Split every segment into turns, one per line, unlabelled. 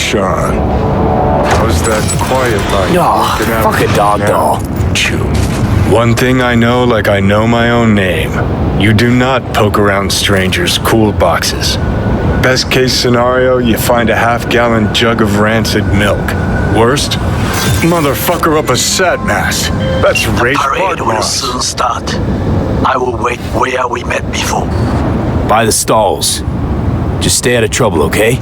Sean. How's that quiet life?
Oh, fuck a dog doll.
Chew. One thing I know like I know my own name. You do not poke around strangers' cool boxes. Best case scenario, you find a half-gallon jug of rancid milk. Worst? Motherfucker up a sat mast. That's race
Parade will soon start. I will wait where we met before.
By the stalls. Just stay out of trouble, okay?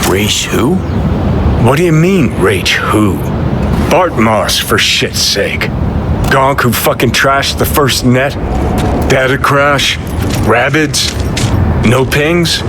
Rach who? What do you mean, Rach who? Bart Moss, for shit's sake. Gonk who fucking trashed the first net? Data crash? Rabbids? No pings?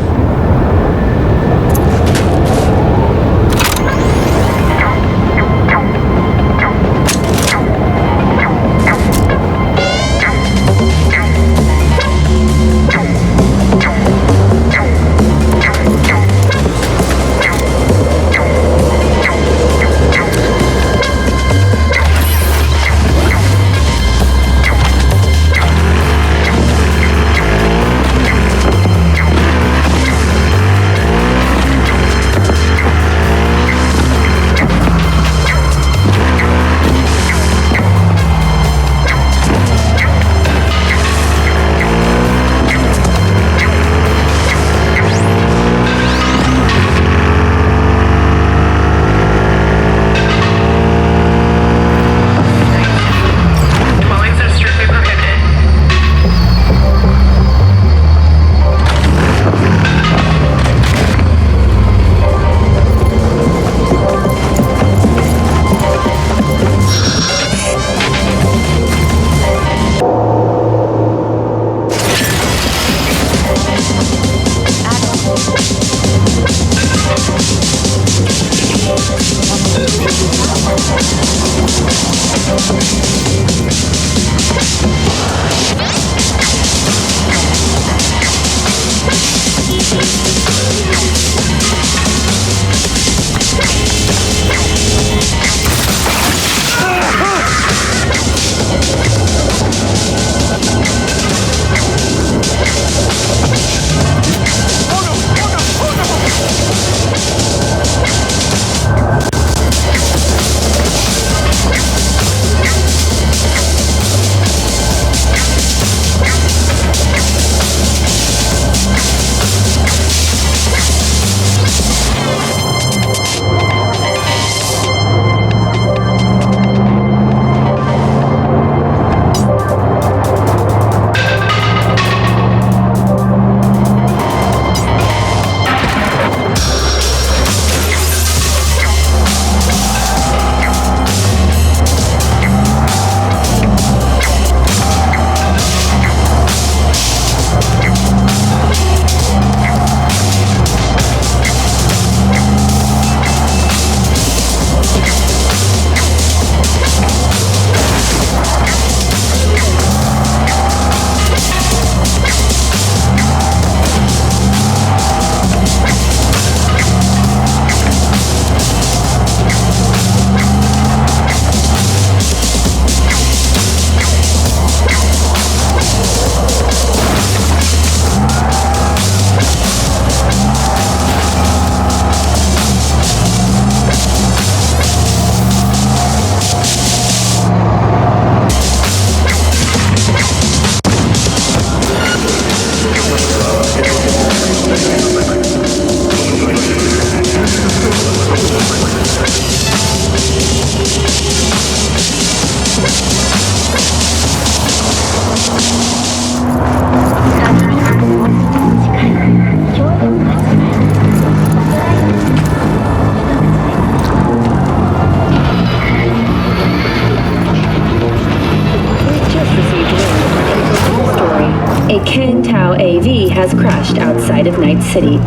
A Kang Tao AV has crashed outside of Night City.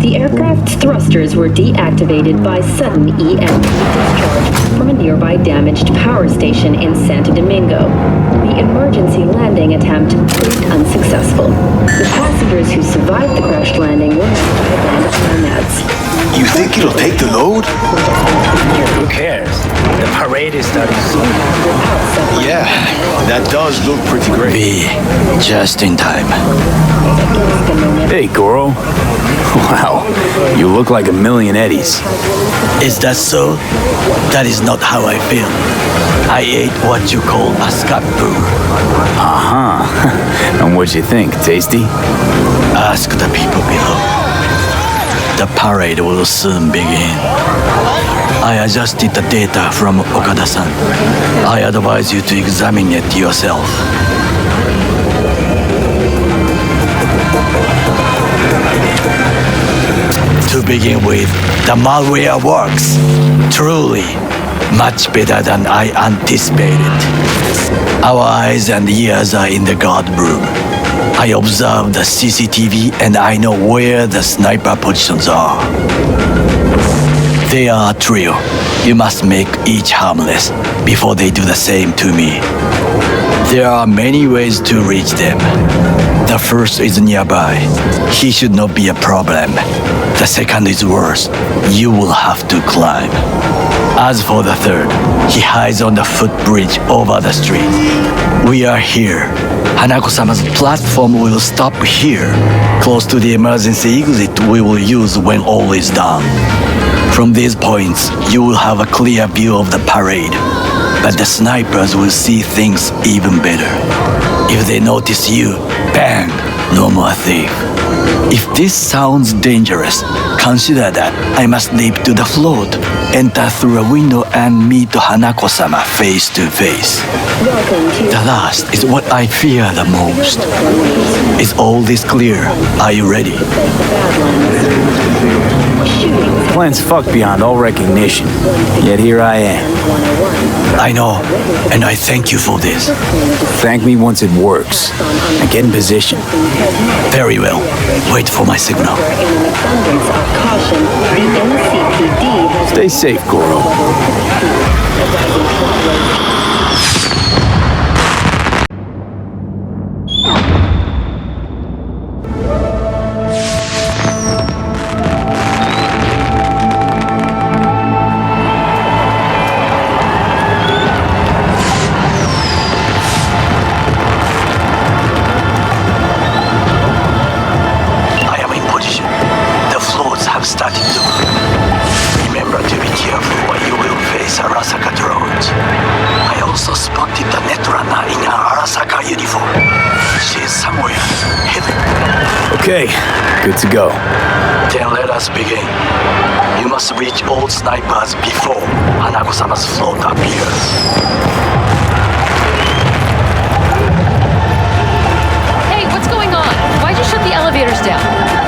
The aircraft's thrusters were deactivated by sudden EMP discharge from a nearby damaged power station in Santo Domingo. The emergency landing attempt proved unsuccessful. The passengers who survived the crash landing were met by a band of nomads.
You think it'll take the load?
Who cares? The parade is starting soon.
Yeah, that does look pretty great.
Be just in time.
Hey, Goro. Wow, you look like a million Eddies.
Is that so? That is not how I feel. I ate what you call a scat poo.
Uh-huh. And what'd you think? Tasty?
Ask the people below. The parade will soon begin. I adjusted the data from Okada-san. I advise you to examine it yourself. To begin with, the malware works. Truly, much better than I anticipated. Our eyes and ears are in the guard room. I observe the CCTV and I know where the sniper positions are. They are a trio. You must make each harmless before they do the same to me. There are many ways to reach them. The first is nearby. He should not be a problem. The second is worse. You will have to climb. As for the third, he hides on the footbridge over the street. We are here. Hanako-sama's platform will stop here, close to the emergency exit we will use when all is done. From these points, you will have a clear view of the parade, but the snipers will see things even better. If they notice you, bang, no more thief. If this sounds dangerous, consider that I must leap to the float, enter through a window and meet Hanako-sama face to face. The last is what I fear the most. Is all this clear? Are you ready?
Plan's fucked beyond all recognition. Yet here I am.
I know, and I thank you for this.
Thank me once it works. And get in position.
Very well. Wait for my signal.
Stay safe, Goro. Okay, good to go.
Then let us begin. You must reach all snipers before Hanako-sama's float appears.
Hey, what's going on? Why'd you shut the elevators down?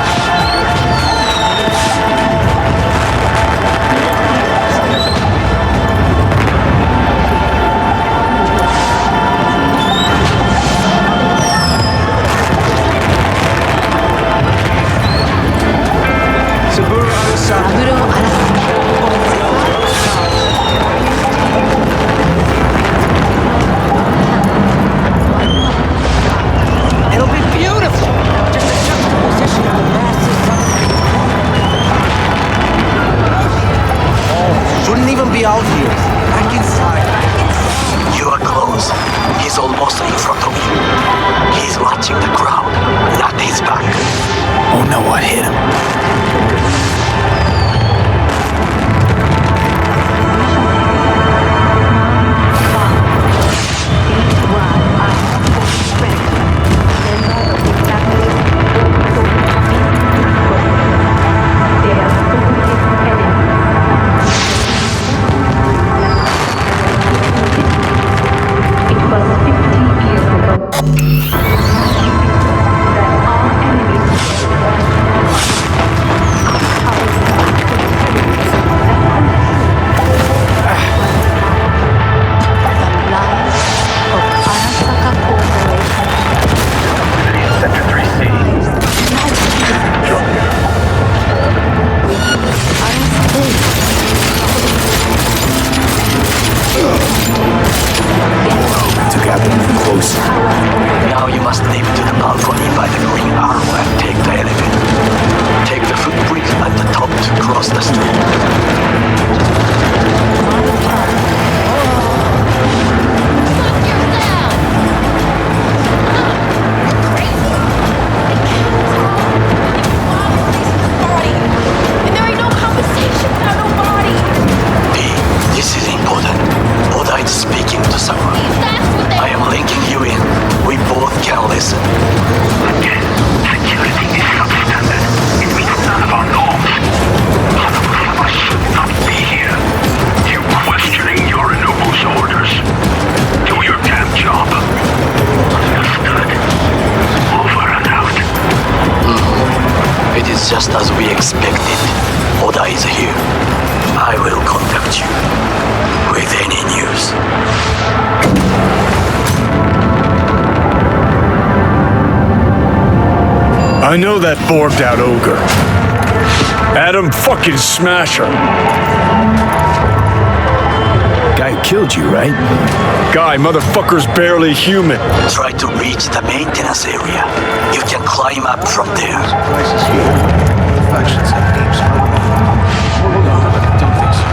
Out here. Back inside.
You are close. He's almost in front of you. He's watching the crowd, not his back.
Oh no, what hit him?
must leap to the balcony by the green arrow and take the elevator. Take the footbridge at the top to cross the street. This is important. Oda is speaking to someone. I am linking you in. We both can listen.
Again, security is substandard. It meets none of our norms. None of us should not be here. You questioning your ennoble's orders. Do your damn job. Understood. Over and out.
It is just as we expected. Oda is here. I will contact you with any news.
I know that borged out ogre. Adam fucking Smasher.
Guy who killed you, right?
Guy, motherfucker's barely human.
Try to reach the maintenance area. You can climb up from there.
Factions have deep smoke. No, I don't think so.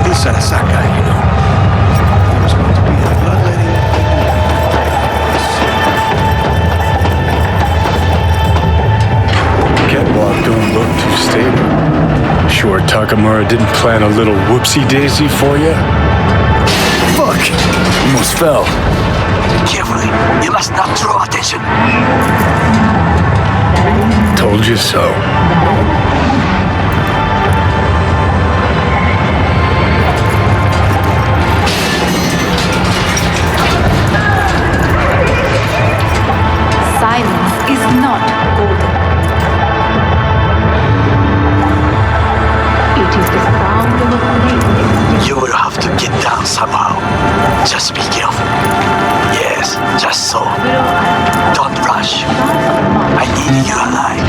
This Arasaka, you know. There's going to be a bloodletting.
Catwalk don't look too stable. Sure Takamura didn't plan a little whoopsie-daisy for you?
Fuck! Almost fell.
Carefully. You must not draw attention.
Told you so.
Silence is not golden. It is the sound of a flame.
You will have to get down somehow. Just be careful. Yes, just so. Don't rush. I need you alive.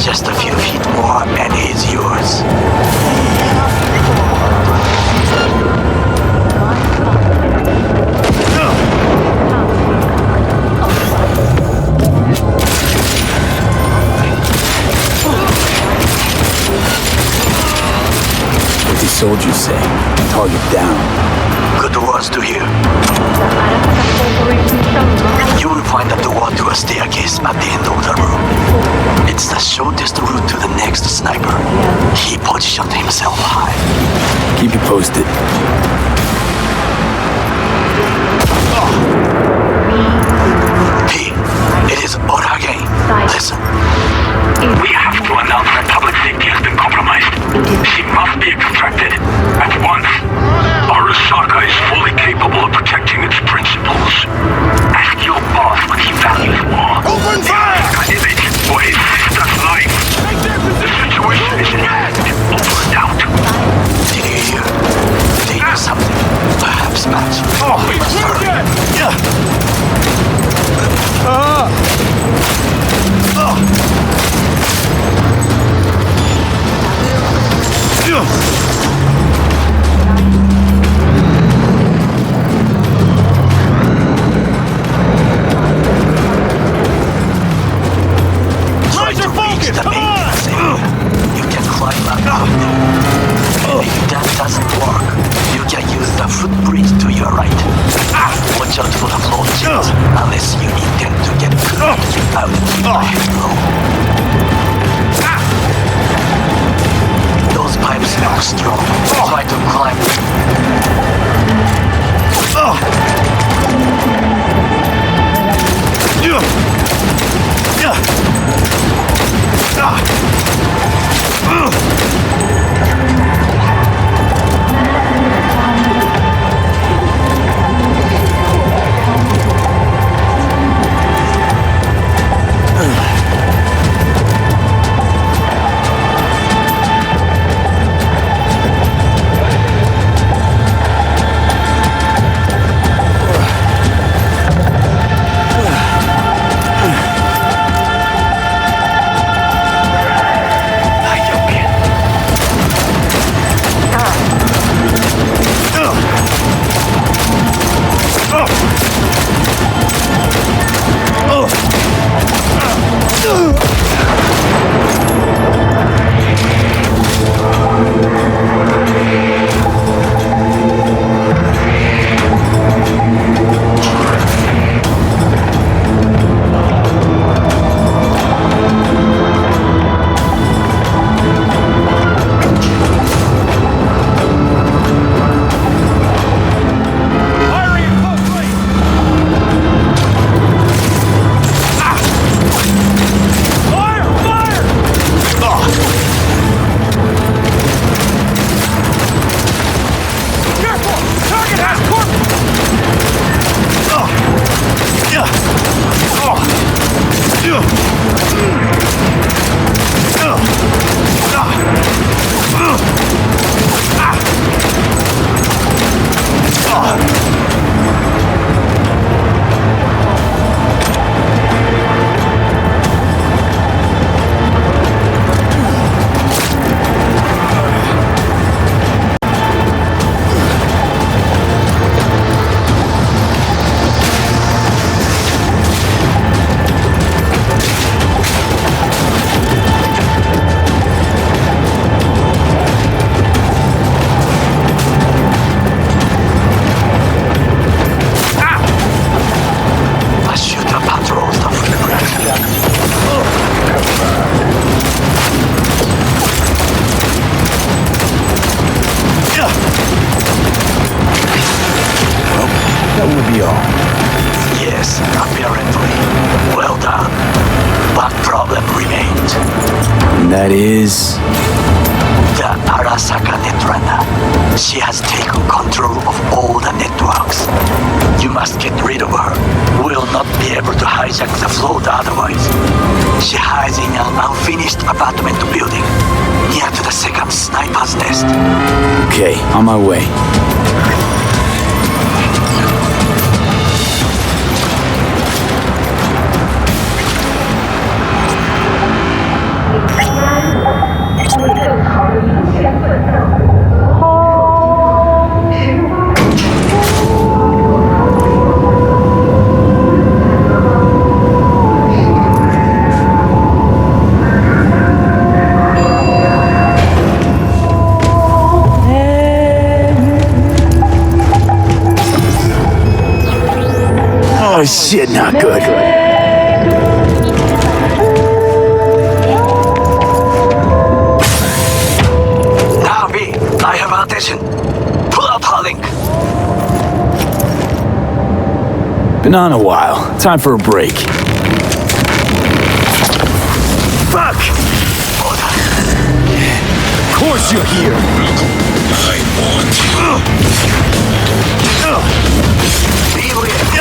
Just a few feet more and he's yours.
What the soldiers say? Target down.
Good words to hear. You will find a door to a staircase at the end of the room. It's the shortest route to the next sniper. He positioned himself high.
Keep you posted.
P, it is Oda again. Listen.
We have to announce that public safety has been compromised. She must be extracted at once. Arasaka is fully capable of protecting its principles. Ask your boss what he values more. Open fire! Candidate for his sister's life. The situation is over and out.
Did you hear? They do something. Perhaps match. We must hurry. watch out for the floor jets, unless you intend to get good. I would keep my head low. Those pipes look strong. Try to climb
That is...
The Arasaka Netrunner. She has taken control of all the networks. You must get rid of her. We'll not be able to hijack the float otherwise. She hides in an unfinished apartment building, near to the second sniper's nest.
Okay, on my way. Oh shit, not good.
Now, B, I have attention. Pull out her link.
Been on a while. Time for a break.
Fuck!
Of course you're here.
I want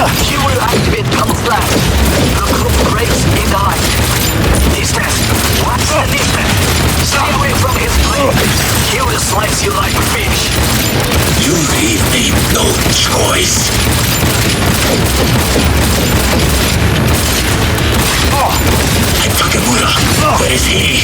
She will activate camouflage. Look who breaks in the light. Distance. Watch the distance. Stay away from his blade. He will slice you like a fish.
You leave me no choice. Takamura, where is he?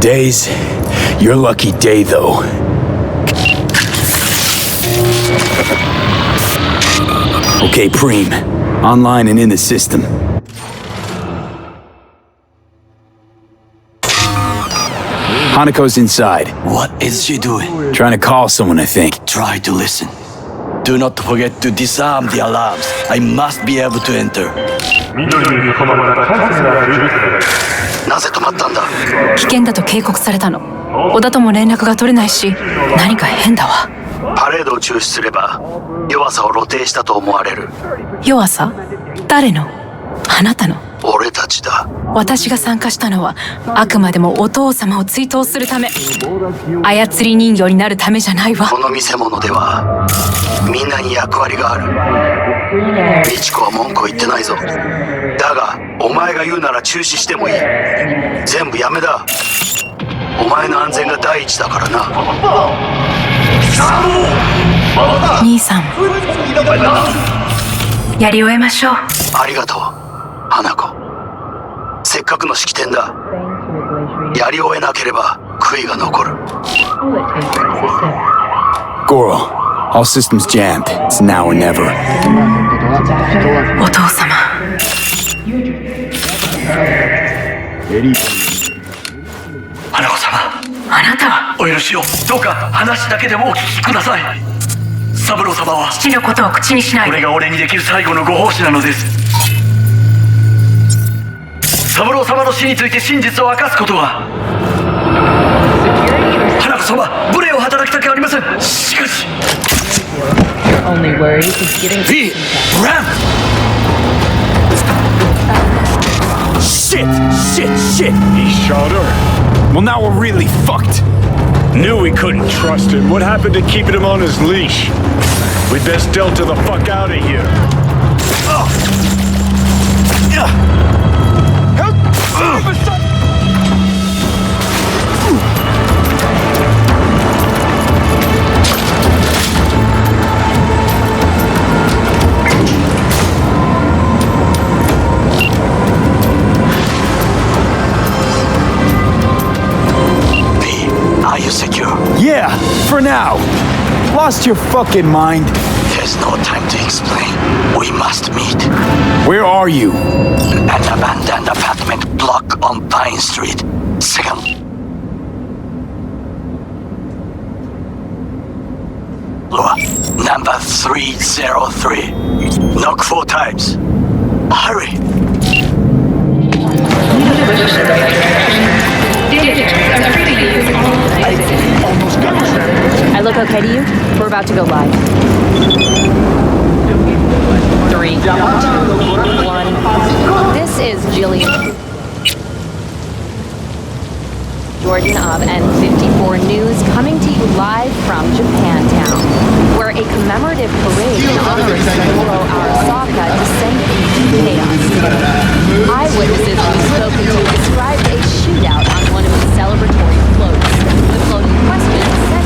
Today's your lucky day, though. Okay, Preem. Online and in the system. Hanako's inside.
What is she doing?
Trying to call someone, I think.
Try to listen. Do not forget to disarm the alarms. I must be able to enter. なぜ止まったんだ？
危険だと警告されたの。小田とも連絡が取れないし、何か変だわ。
パレードを中止すれば弱さを露呈したと思われる。
弱さ？誰の？あなたの？
俺たちだ。
私が参加したのはあくまでもお父様を追悼するため。操り人形になるためじゃないわ。
この見せ物ではみんなに役割がある。美智子は文句を言ってないぞ。だがお前が言うなら中止してもいい。全部やめだ。お前の安全が第一だからな。
兄さん、やり終えましょう。
ありがとう、花子。せっかくの式典だ。やり終えなければ悔いが残る。
Goro, all systems jammed. It's now or never.
お父様。
花子様。
あなたは
お許しを。どうか話だけでもお聞きください。三郎様は
父のことを口にしないで。
これが俺にできる最後のご奉仕なのです。三郎様の死について真実を明かすことは花子様、無礼を働きたくありません。しかし
Only worries is getting
V! Ramp!
Shit!
He shot her.
Well, now we're really fucked.
Knew we couldn't trust him. What happened to keeping him on his leash? We best Delta the fuck out of here.
Are you secure?
Yeah, for now. Lost your fucking mind?
There's no time to explain. We must meet.
Where are you?
An abandoned apartment block on Pine Street. Second. Floor. Number 303. Knock 4 times. Hurry.
I look okay to you? We're about to go live. 3, 2, 1. This is Jillian Jordan of N54 News coming to you live from Japantown, where a commemorative parade in honor of Saburo Arasaka descended into chaos. Eyewitnesses we've spoken to described a shootout on one of the celebratory floats. The float in question said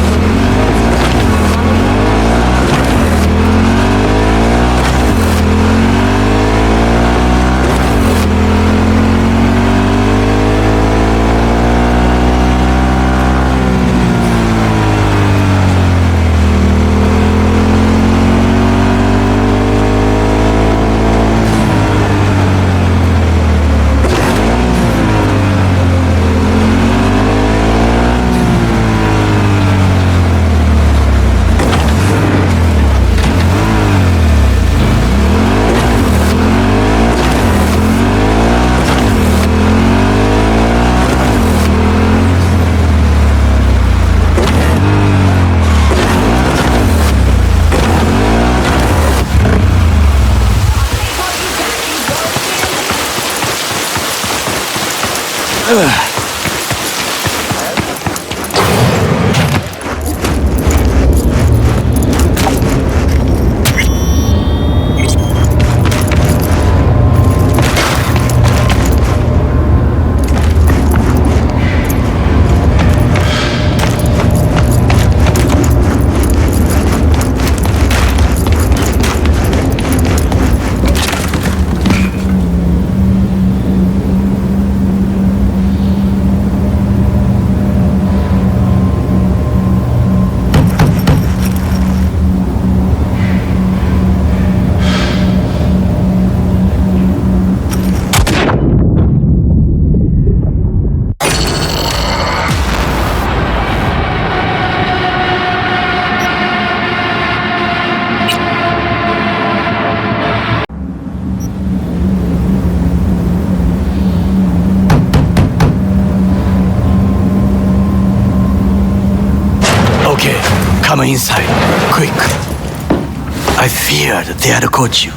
heard they had caught you.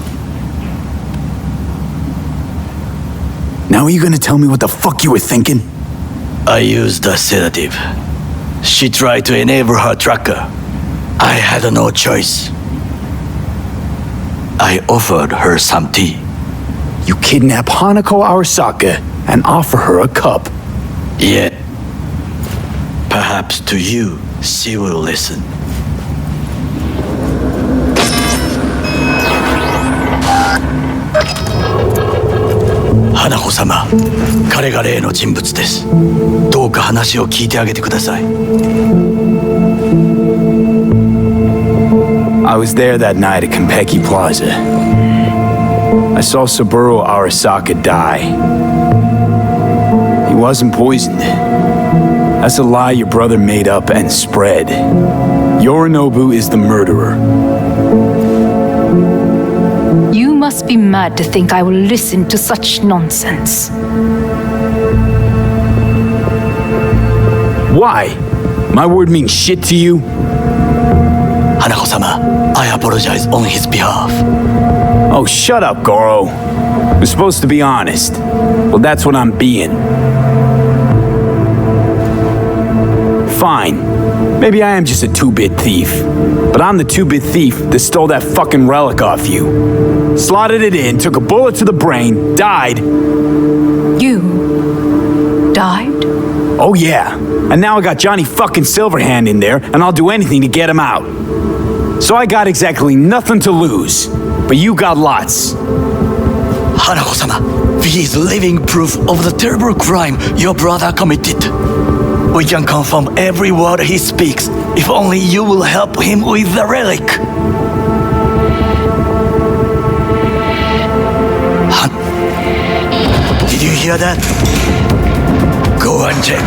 Now are you gonna tell me what the fuck you were thinking?
I used a sedative. She tried to enable her tracker. I had no choice. I offered her some tea.
You kidnap Hanako Arasaka and offer her a cup.
Yet, perhaps to you, she will listen. Hanako様、彼が例の人物です。どうか話を聞いてあげてください。
I was there that night at Konpeki Plaza. I saw Saburo Arasaka die. He wasn't poisoned. That's a lie your brother made up and spread. Yorinobu is the murderer.
You must be mad to think I will listen to such nonsense.
Why? My word means shit to you?
Hanako-sama, I apologize on his behalf.
Oh, shut up, Goro. We're supposed to be honest. Well, that's what I'm being. Fine. Maybe I am just a 2-bit thief. But I'm the 2-bit thief that stole that fucking relic off you. Slotted it in, took a bullet to the brain, died.
You died?
Oh yeah. And now I got Johnny fucking Silverhand in there, and I'll do anything to get him out. So I got exactly nothing to lose. But you got lots.
Hanako-sama, he is living proof of the terrible crime your brother committed. We can confirm every word he speaks if only you will help him with the relic. Did you hear that? Go and check.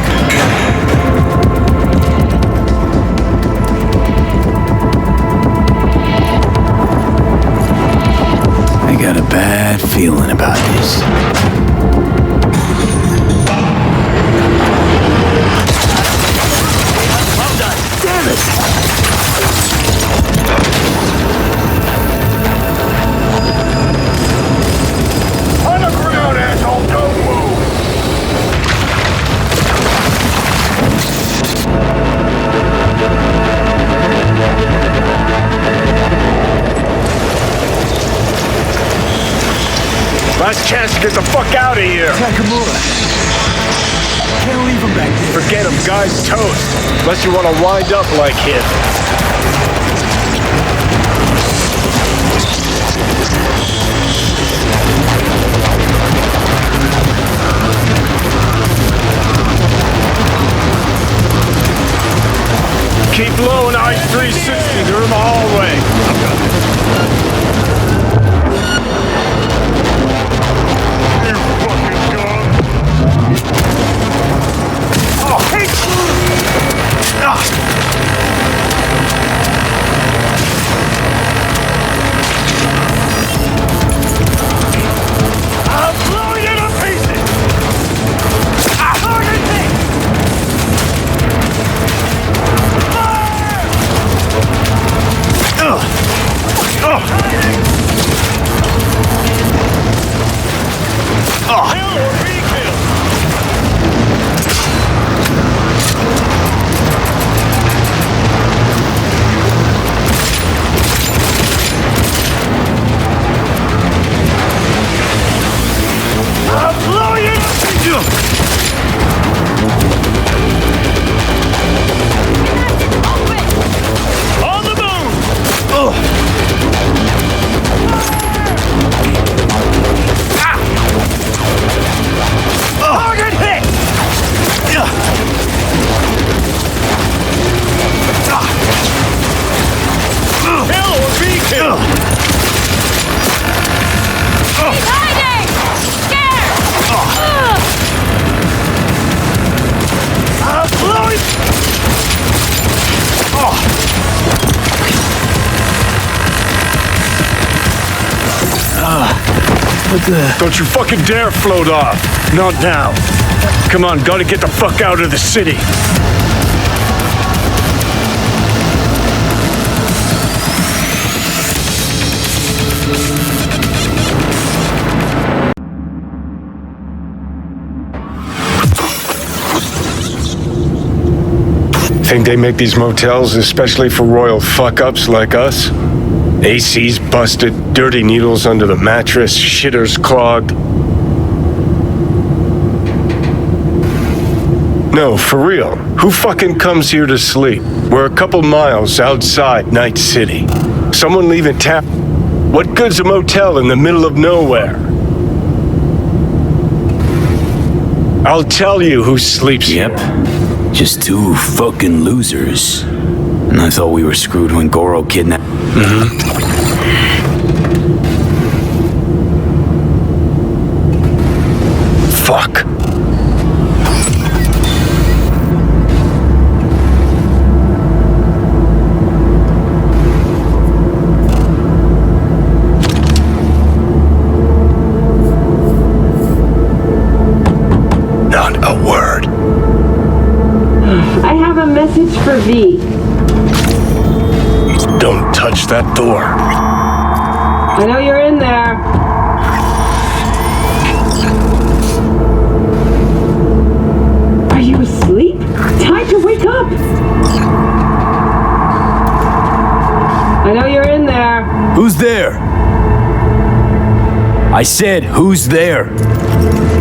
I got a bad feeling about this.
Damn it!
On the ground, asshole! Don't move!
Last chance to get the fuck out of here.
Takamura. Can't leave him back there.
Forget him, guy's toast. Unless you want to wind up like him. Keep low and ice 360. They're in the hallway. You fucking dog. Oh, hey! I'm blowing it to pieces! Target me! Kill or be killed! I'm blowing it up! On the move! Target hit! Kill or be killed!
He's hiding! Scared!
I'm blowing! Don't you fucking dare float off. Not now. Come on, gotta get the fuck out of the city. they make these motels especially for royal fuck-ups like us? AC's busted, dirty needles under the mattress, shitters clogged. No, for real. Who fucking comes here to sleep? We're a couple miles outside Night City. Someone leaving town. What good's a motel in the middle of nowhere? I'll tell you who sleeps here.
Yep. Just two fucking losers. And I thought we were screwed when Goro kidnapped.
Fuck. Not a word.
I have a message for V.
Don't touch that door.
I know you're in there. Are you asleep? Time to wake up. I know you're in there.
Who's there? I said, who's there?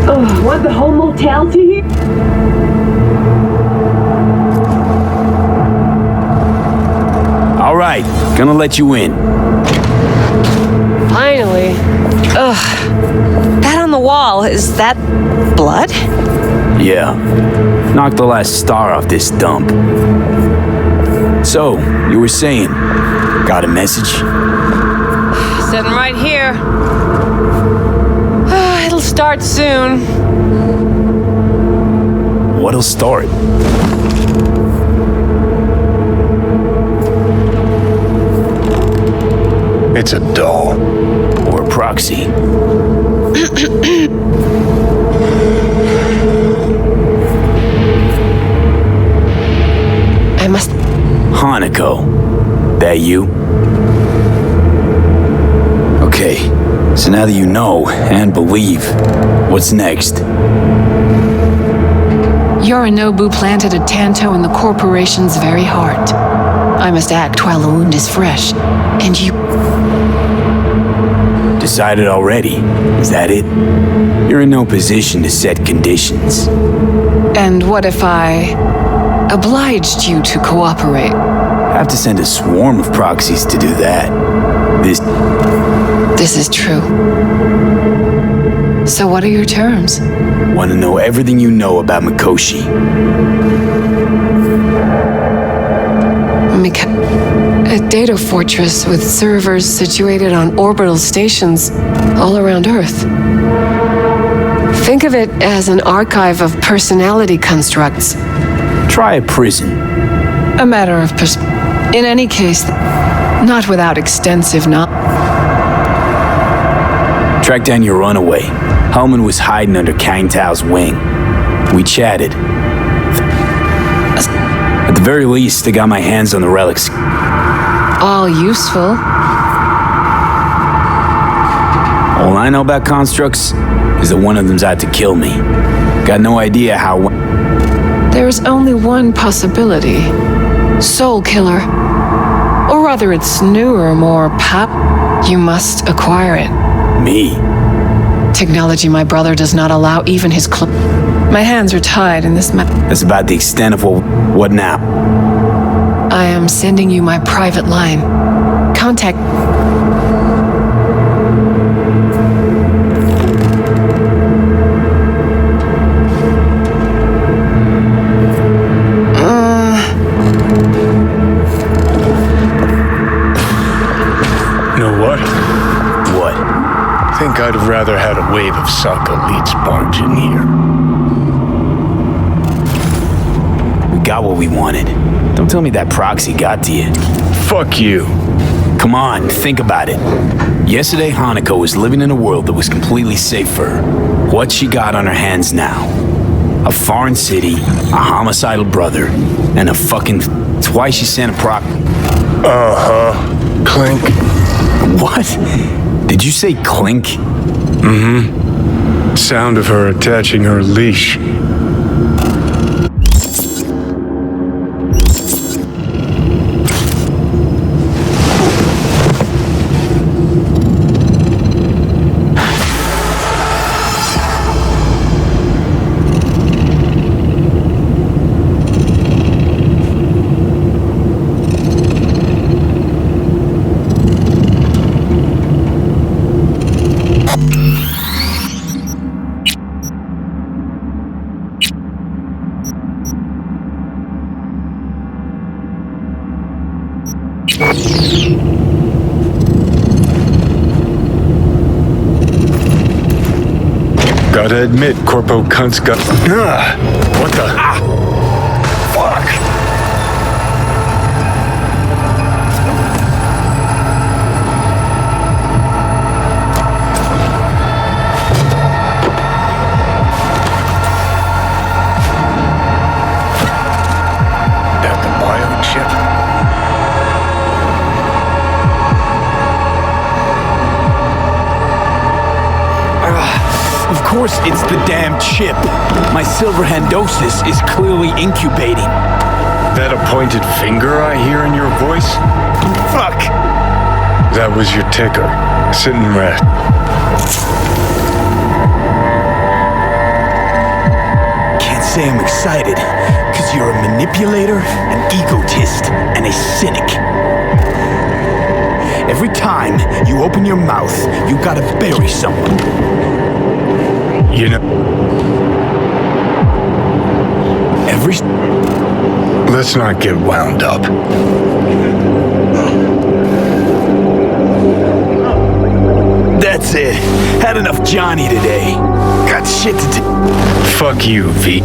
Oh, want the whole motel to hear?
All right, gonna let you in.
Finally. Ugh. That on the wall, is that blood?
Yeah. Knocked the last star off this dump. So, you were saying, got a message?
Sitting right here. It'll start soon.
What'll start?
It's a doll.
Or a proxy.
I must...
Hanako. That you? Okay, so now that you know and believe, what's next?
Yorinobu planted a tanto in the corporation's very heart. I must act while the wound is fresh, and you...
Decided already? Is that it? You're in no position to set conditions.
And what if I obliged you to cooperate?
Have to send a swarm of proxies to do that.
This is true. So what are your terms?
Want to know everything you know about Mikoshi.
A data fortress with servers situated on orbital stations all around Earth. Think of it as an archive of personality constructs.
Try a prison.
A matter of in any case, not without extensive knowledge.
Tracked down your runaway. Hellman was hiding under Kang Tao's wing. We chatted. At the very least, I got my hands on the relics.
All useful.
All I know about constructs is that one of them's out to kill me. Got no idea how...
There's only one possibility. Soul Killer. Or rather, it's newer, more pop. You must acquire it.
Me?
Technology my brother does not allow even his My hands are tied in this
That's about the extent of what now?
I am sending you my private line. Contact...
Know what?
What?
Think I'd have rather had a wave of Suck elites barge in here.
We got what we wanted. Don't tell me that proxy got to you.
Fuck you.
Come on, think about it. Yesterday, Hanako was living in a world that was completely safe for her. What she got on her hands now? A foreign city, a homicidal brother, and a fucking... That's why she sent a proc...
Clink.
What? Did you say clink?
Mm-hmm. Sound of her attaching her leash. Gotta admit, Corpo Cunt's got... What the... Fuck! That the biochip?
Of course it's the damn chip. My silver handosis is clearly incubating.
That appointed finger I hear in your voice?
Fuck!
That was your ticker. Sit and rest.
Can't say I'm excited, because you're a manipulator, an egotist, and a cynic. Every time you open your mouth, you gotta bury someone.
You know... Let's not get wound up.
That's it. Had enough Johnny today. Got shit to do.
Fuck you, V.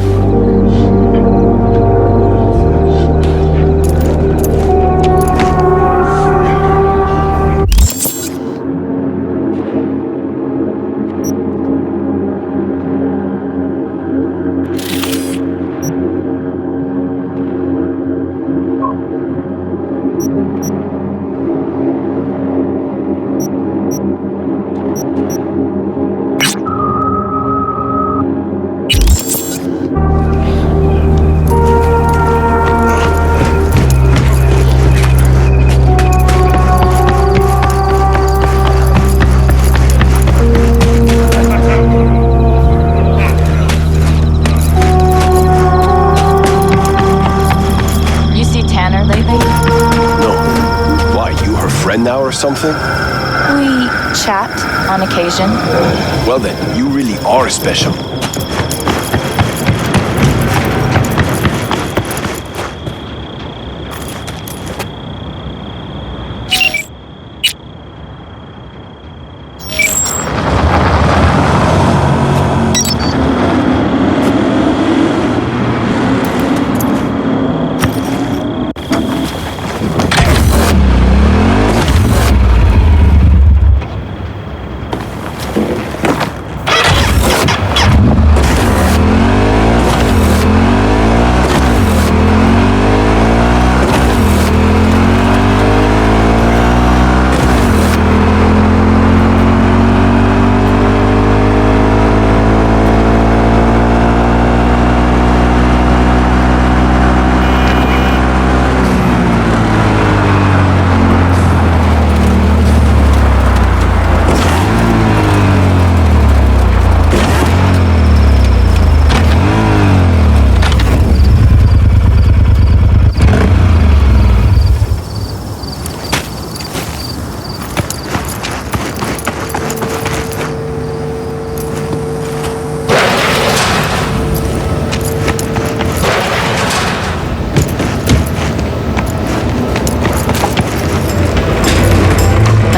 Or something?
We chat on occasion.
Well then, you really are special.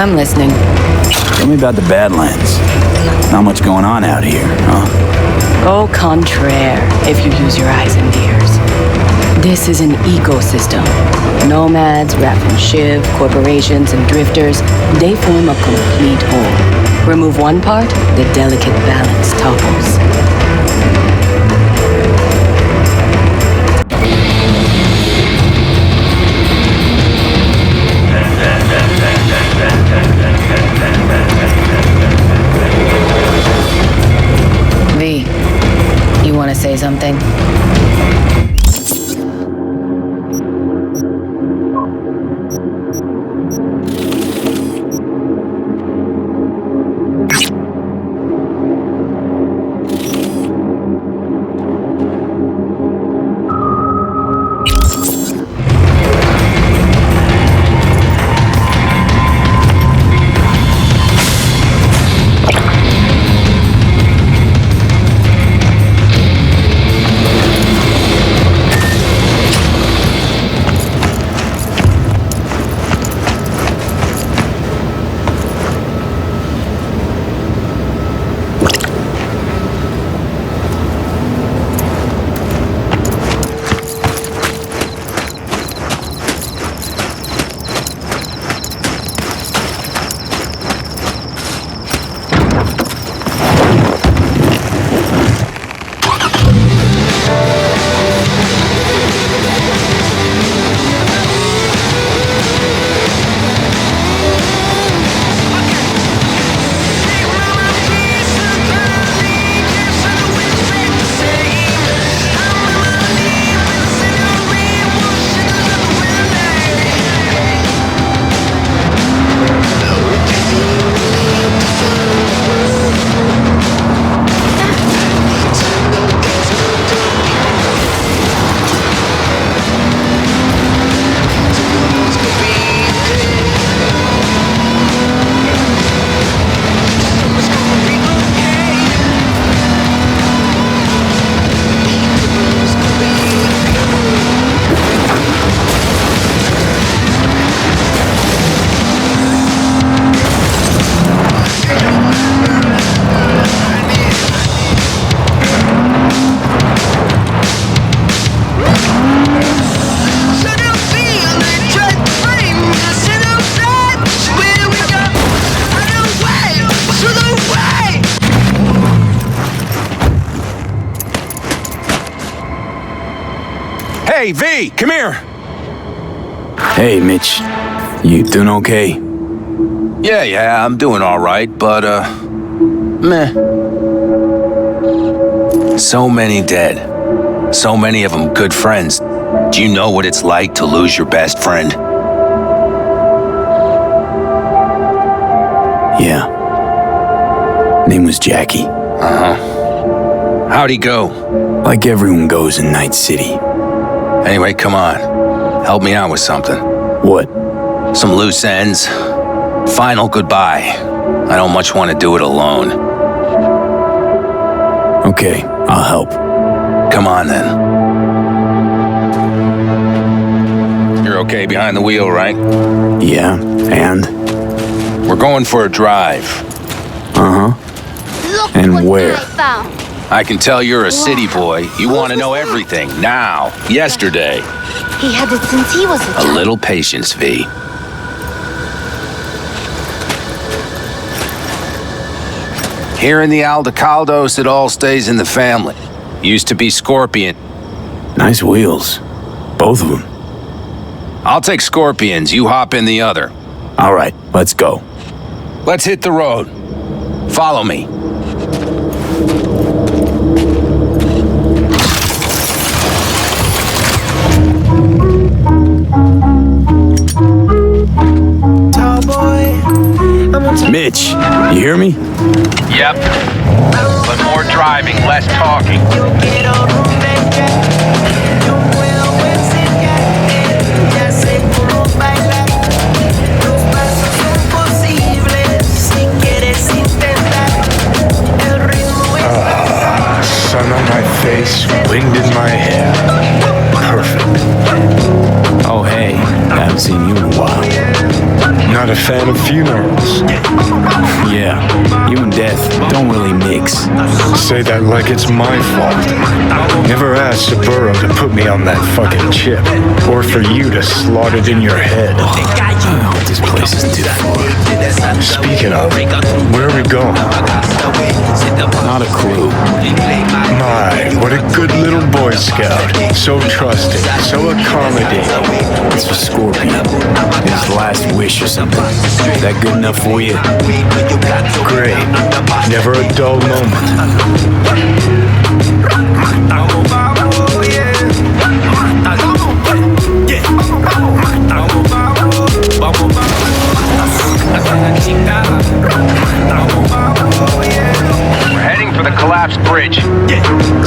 I'm listening.
Tell me about the Badlands. Not much going on out here, huh?
Au contraire, if you use your eyes and ears. This is an ecosystem. Nomads, Raff and Shiv, corporations, and drifters, they form a complete whole. Remove one part, the delicate balance topples. V, you want to say something?
Hey, V, come here.
Hey, Mitch. You doing okay?
Yeah, I'm doing all right, but, meh. So many dead. So many of them good friends. Do you know what it's like to lose your best friend?
Yeah. Name was Jackie.
Uh-huh. How'd he go?
Like everyone goes in Night City.
Anyway, come on. Help me out with something.
What?
Some loose ends. Final goodbye. I don't much want to do it alone.
Okay, I'll help.
Come on, then. You're okay behind the wheel, right?
Yeah, and?
We're going for a drive.
Uh-huh. And where?
I can tell you're a city boy. You want to know everything, now, yesterday.
He had it since he was a child.
A little patience, V. Here in the Aldecaldos, it all stays in the family. Used to be Scorpion.
Nice wheels. Both of them.
I'll take Scorpions, you hop in the other.
All right, let's go.
Let's hit the road. Follow me.
Mitch, you hear me?
Yep. But more driving, less talking.
Sun on my face, wind in my hair. Perfect.
Oh, hey. Haven't seen you in a while.
Not a fan of funerals.
Yeah, you and death don't really mix.
Say that like it's my fault. Never asked Saburo to put me on that fucking chip, or for you to slot it in your head.
I hope this place isn't too far.
Speaking of, where are we going?
Not a clue.
My, what a good little Boy Scout. So trusting, so accommodating.
It's for Scorpion. His last wish or something. That good enough for you?
Great. Never a dull moment.
We're heading for the collapsed bridge.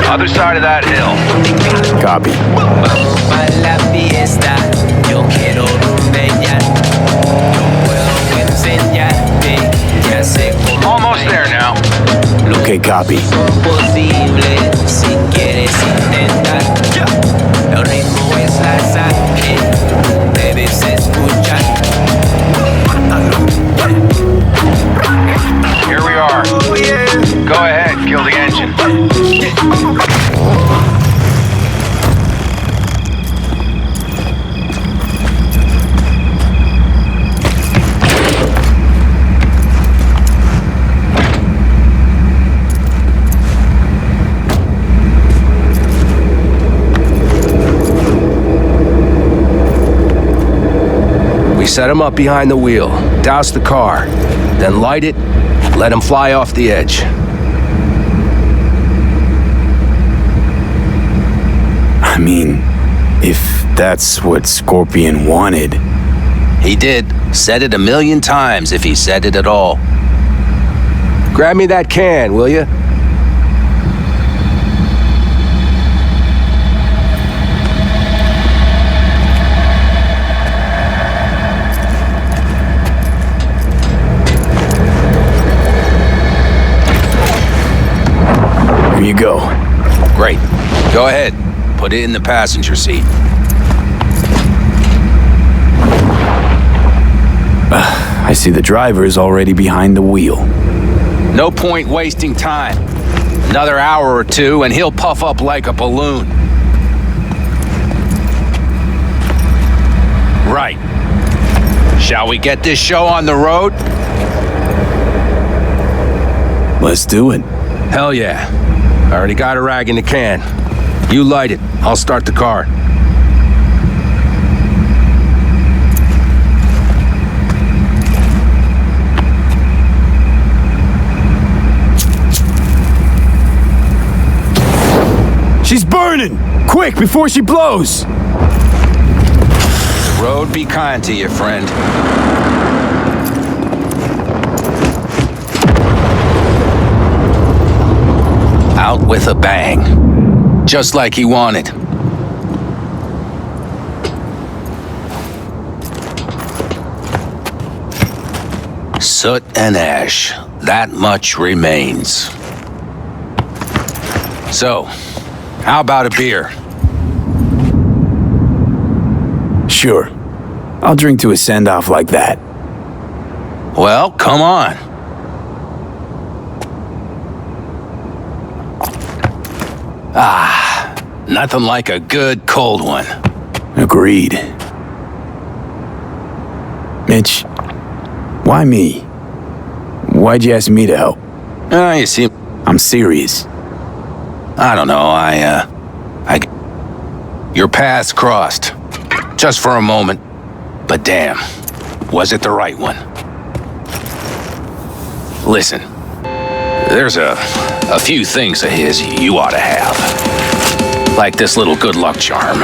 Other side of that hill.
Copy.
Almost there now.
Okay, copy.
Here we are. Go ahead, kill the engine. We set him up behind the wheel, douse the car, then light it, let him fly off the edge.
I mean, if that's what Scorpion wanted.
He did. Said it 1,000,000 times if he said it at all. Grab me that can, will you?
Here you go.
Great. Go ahead. Put it in the passenger seat.
I see the driver is already behind the wheel.
No point wasting time. Another hour or two and he'll puff up like a balloon. Right. Shall we get this show on the road?
Let's do it.
Hell yeah. I already got a rag in the can. You light it. I'll start the car.
Quick, before she blows!
The road be kind to you, friend. Out with a bang. Just like he wanted. Soot and ash. That much remains. So, how about a beer?
Sure. I'll drink to a send-off like that.
Well, come on. Ah, nothing like a good cold one.
Agreed. Mitch, why me? Why'd you ask me to help?
You see,
I'm serious.
I don't know, your paths crossed. Just for a moment. But damn, was it the right one? Listen, there's a few things of his you ought to have. Like this little good luck charm.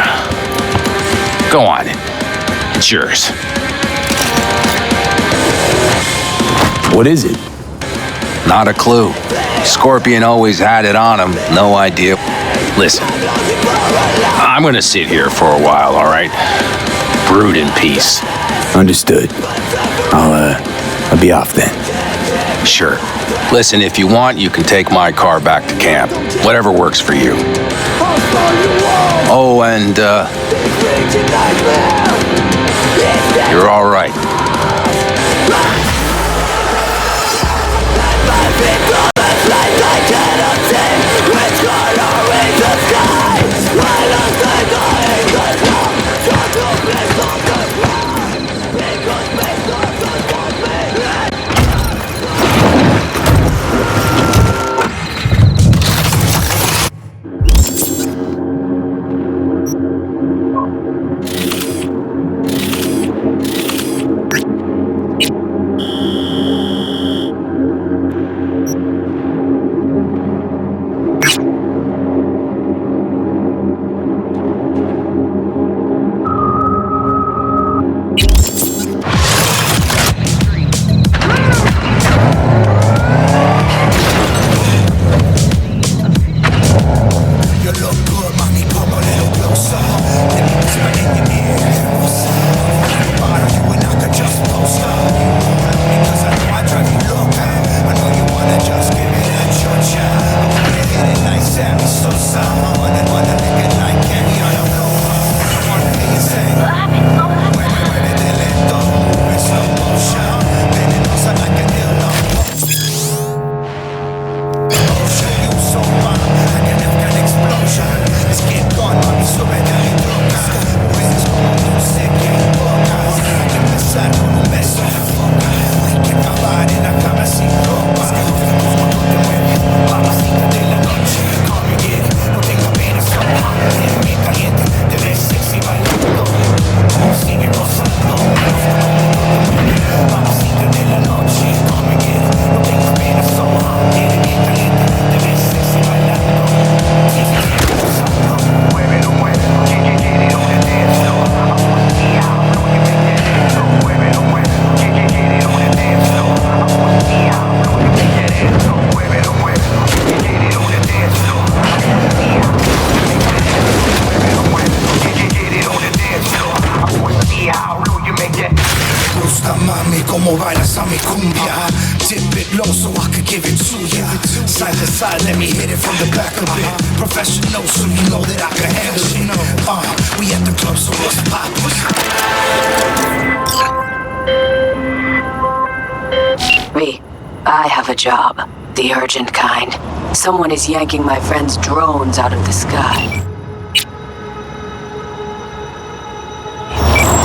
Go on, it's yours.
What is it?
Not a clue. Scorpion always had it on him, no idea. Listen, I'm gonna sit here for a while, all right? Brood in peace.
Understood. I'll be off then.
Sure. Listen, if you want, you can take my car back to camp. Whatever works for you. Oh, and, you're all right.
I have a job. The urgent kind. Someone is yanking my friend's drones out of the sky.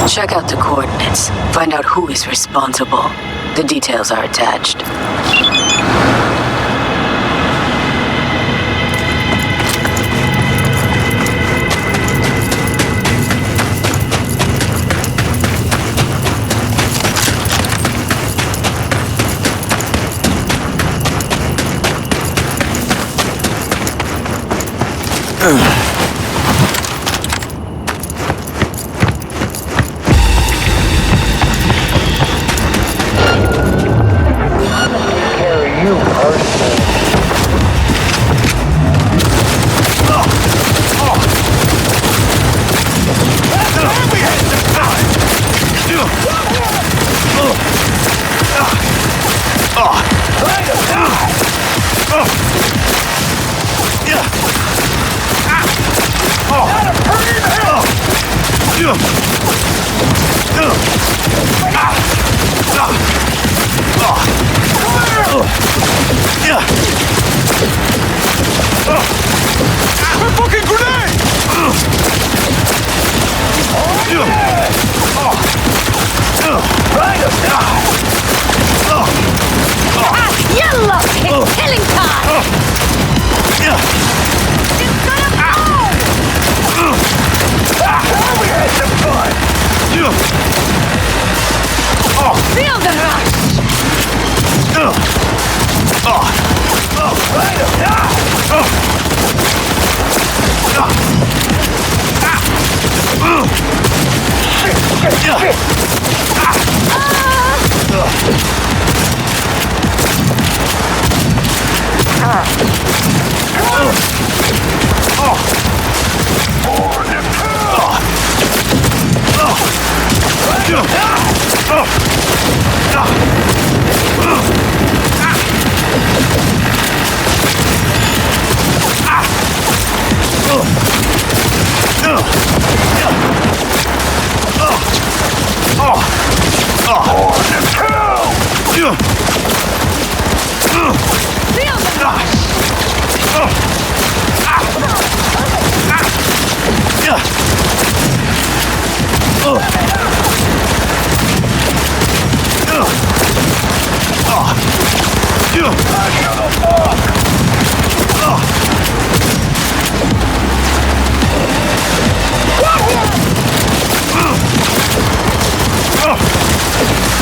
Check out the coordinates. Find out who is responsible. The details are attached.
you personally.
Fucking grenade!
Yellow! It's killing time! It's gonna blow! We had some fun! Feel the rush! Feel the rush!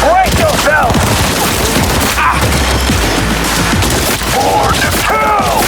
Brace yourself! For the kill!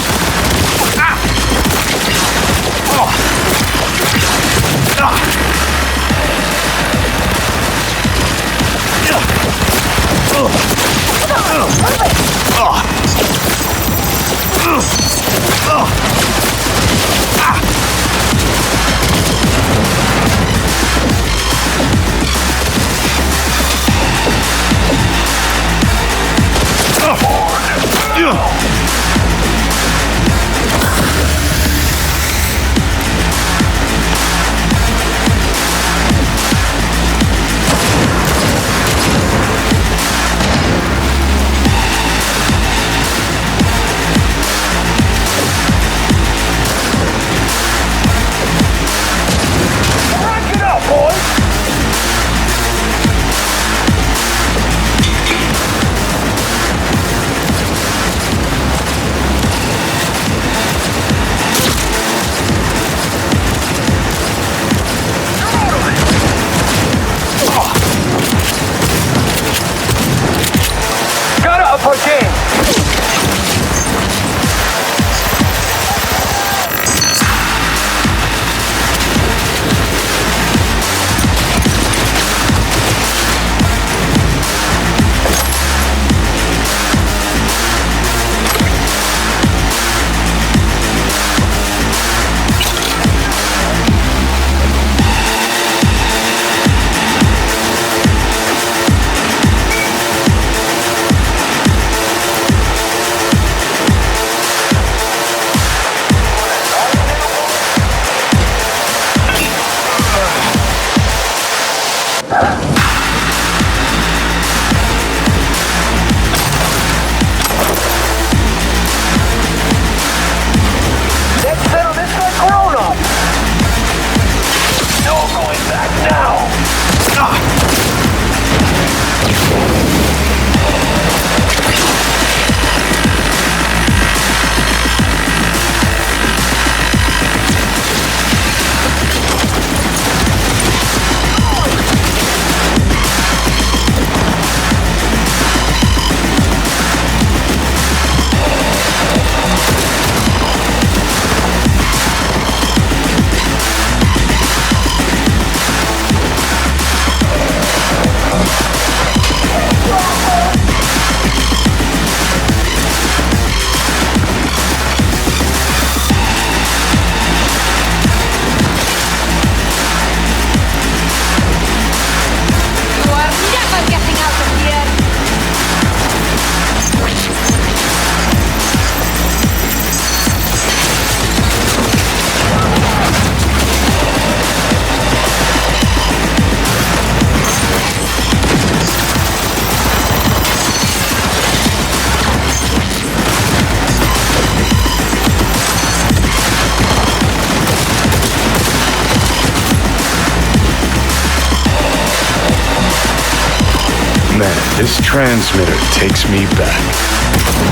man, this transmitter takes me back.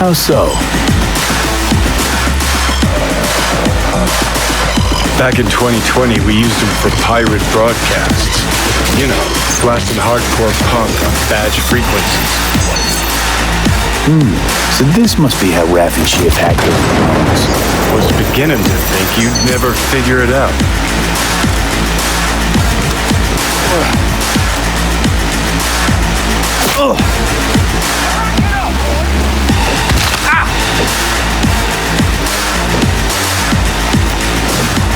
How so?
Back in 2020, we used them for pirate broadcasts. You know, blasting hardcore punk on badge frequencies.
So this must be how Raff and Shiv hacked their phones.
Was beginning to think you'd never figure it out.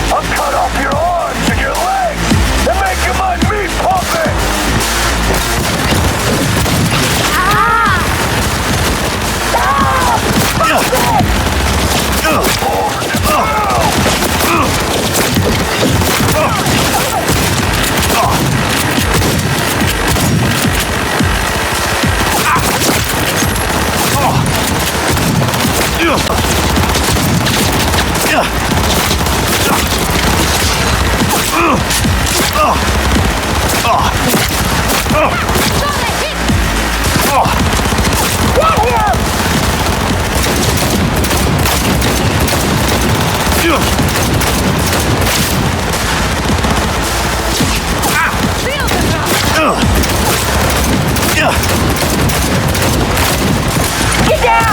I'll cut off your arms and your legs and make you my meat puppet! Get down!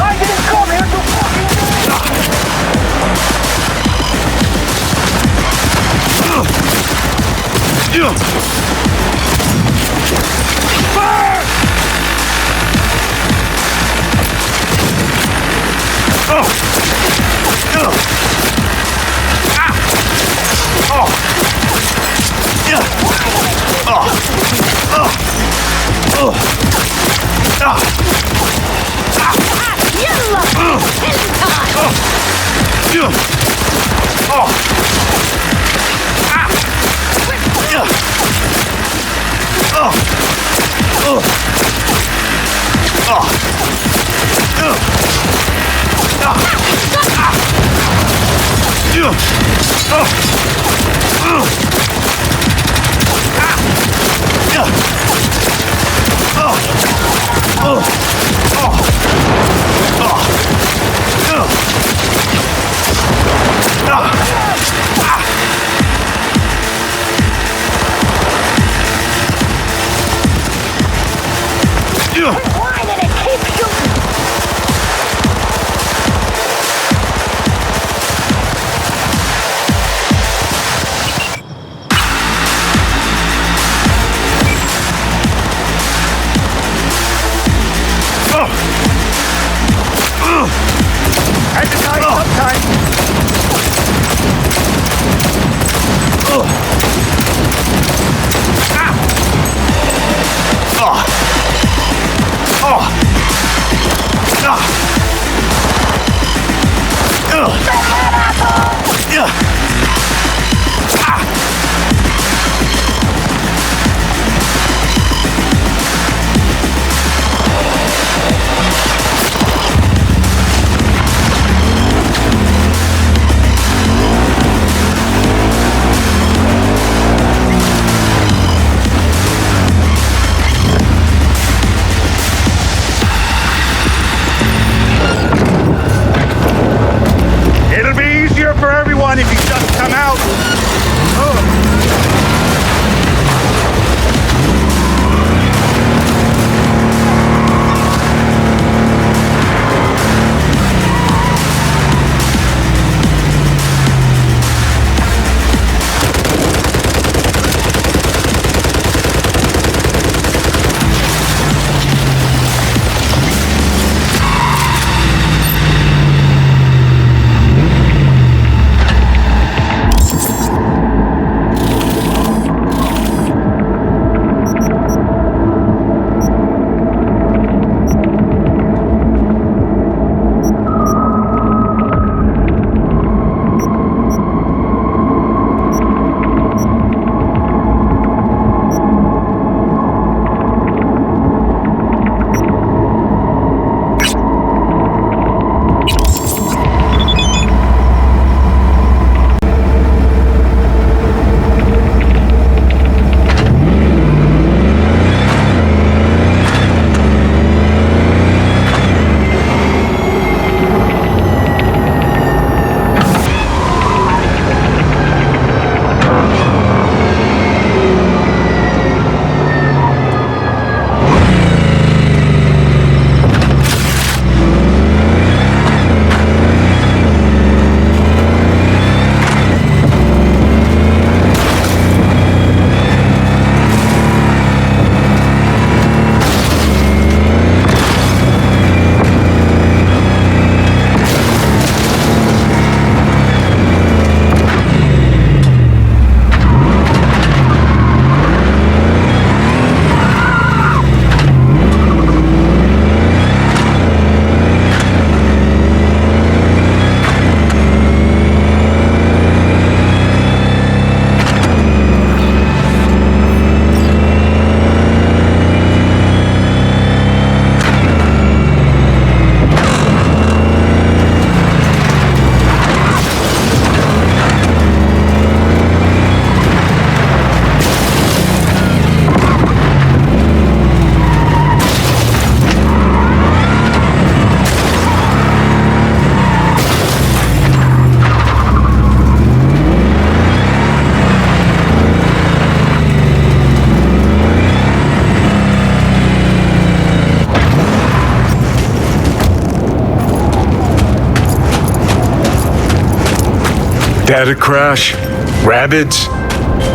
I didn't come here to
Data crash? Rabbits?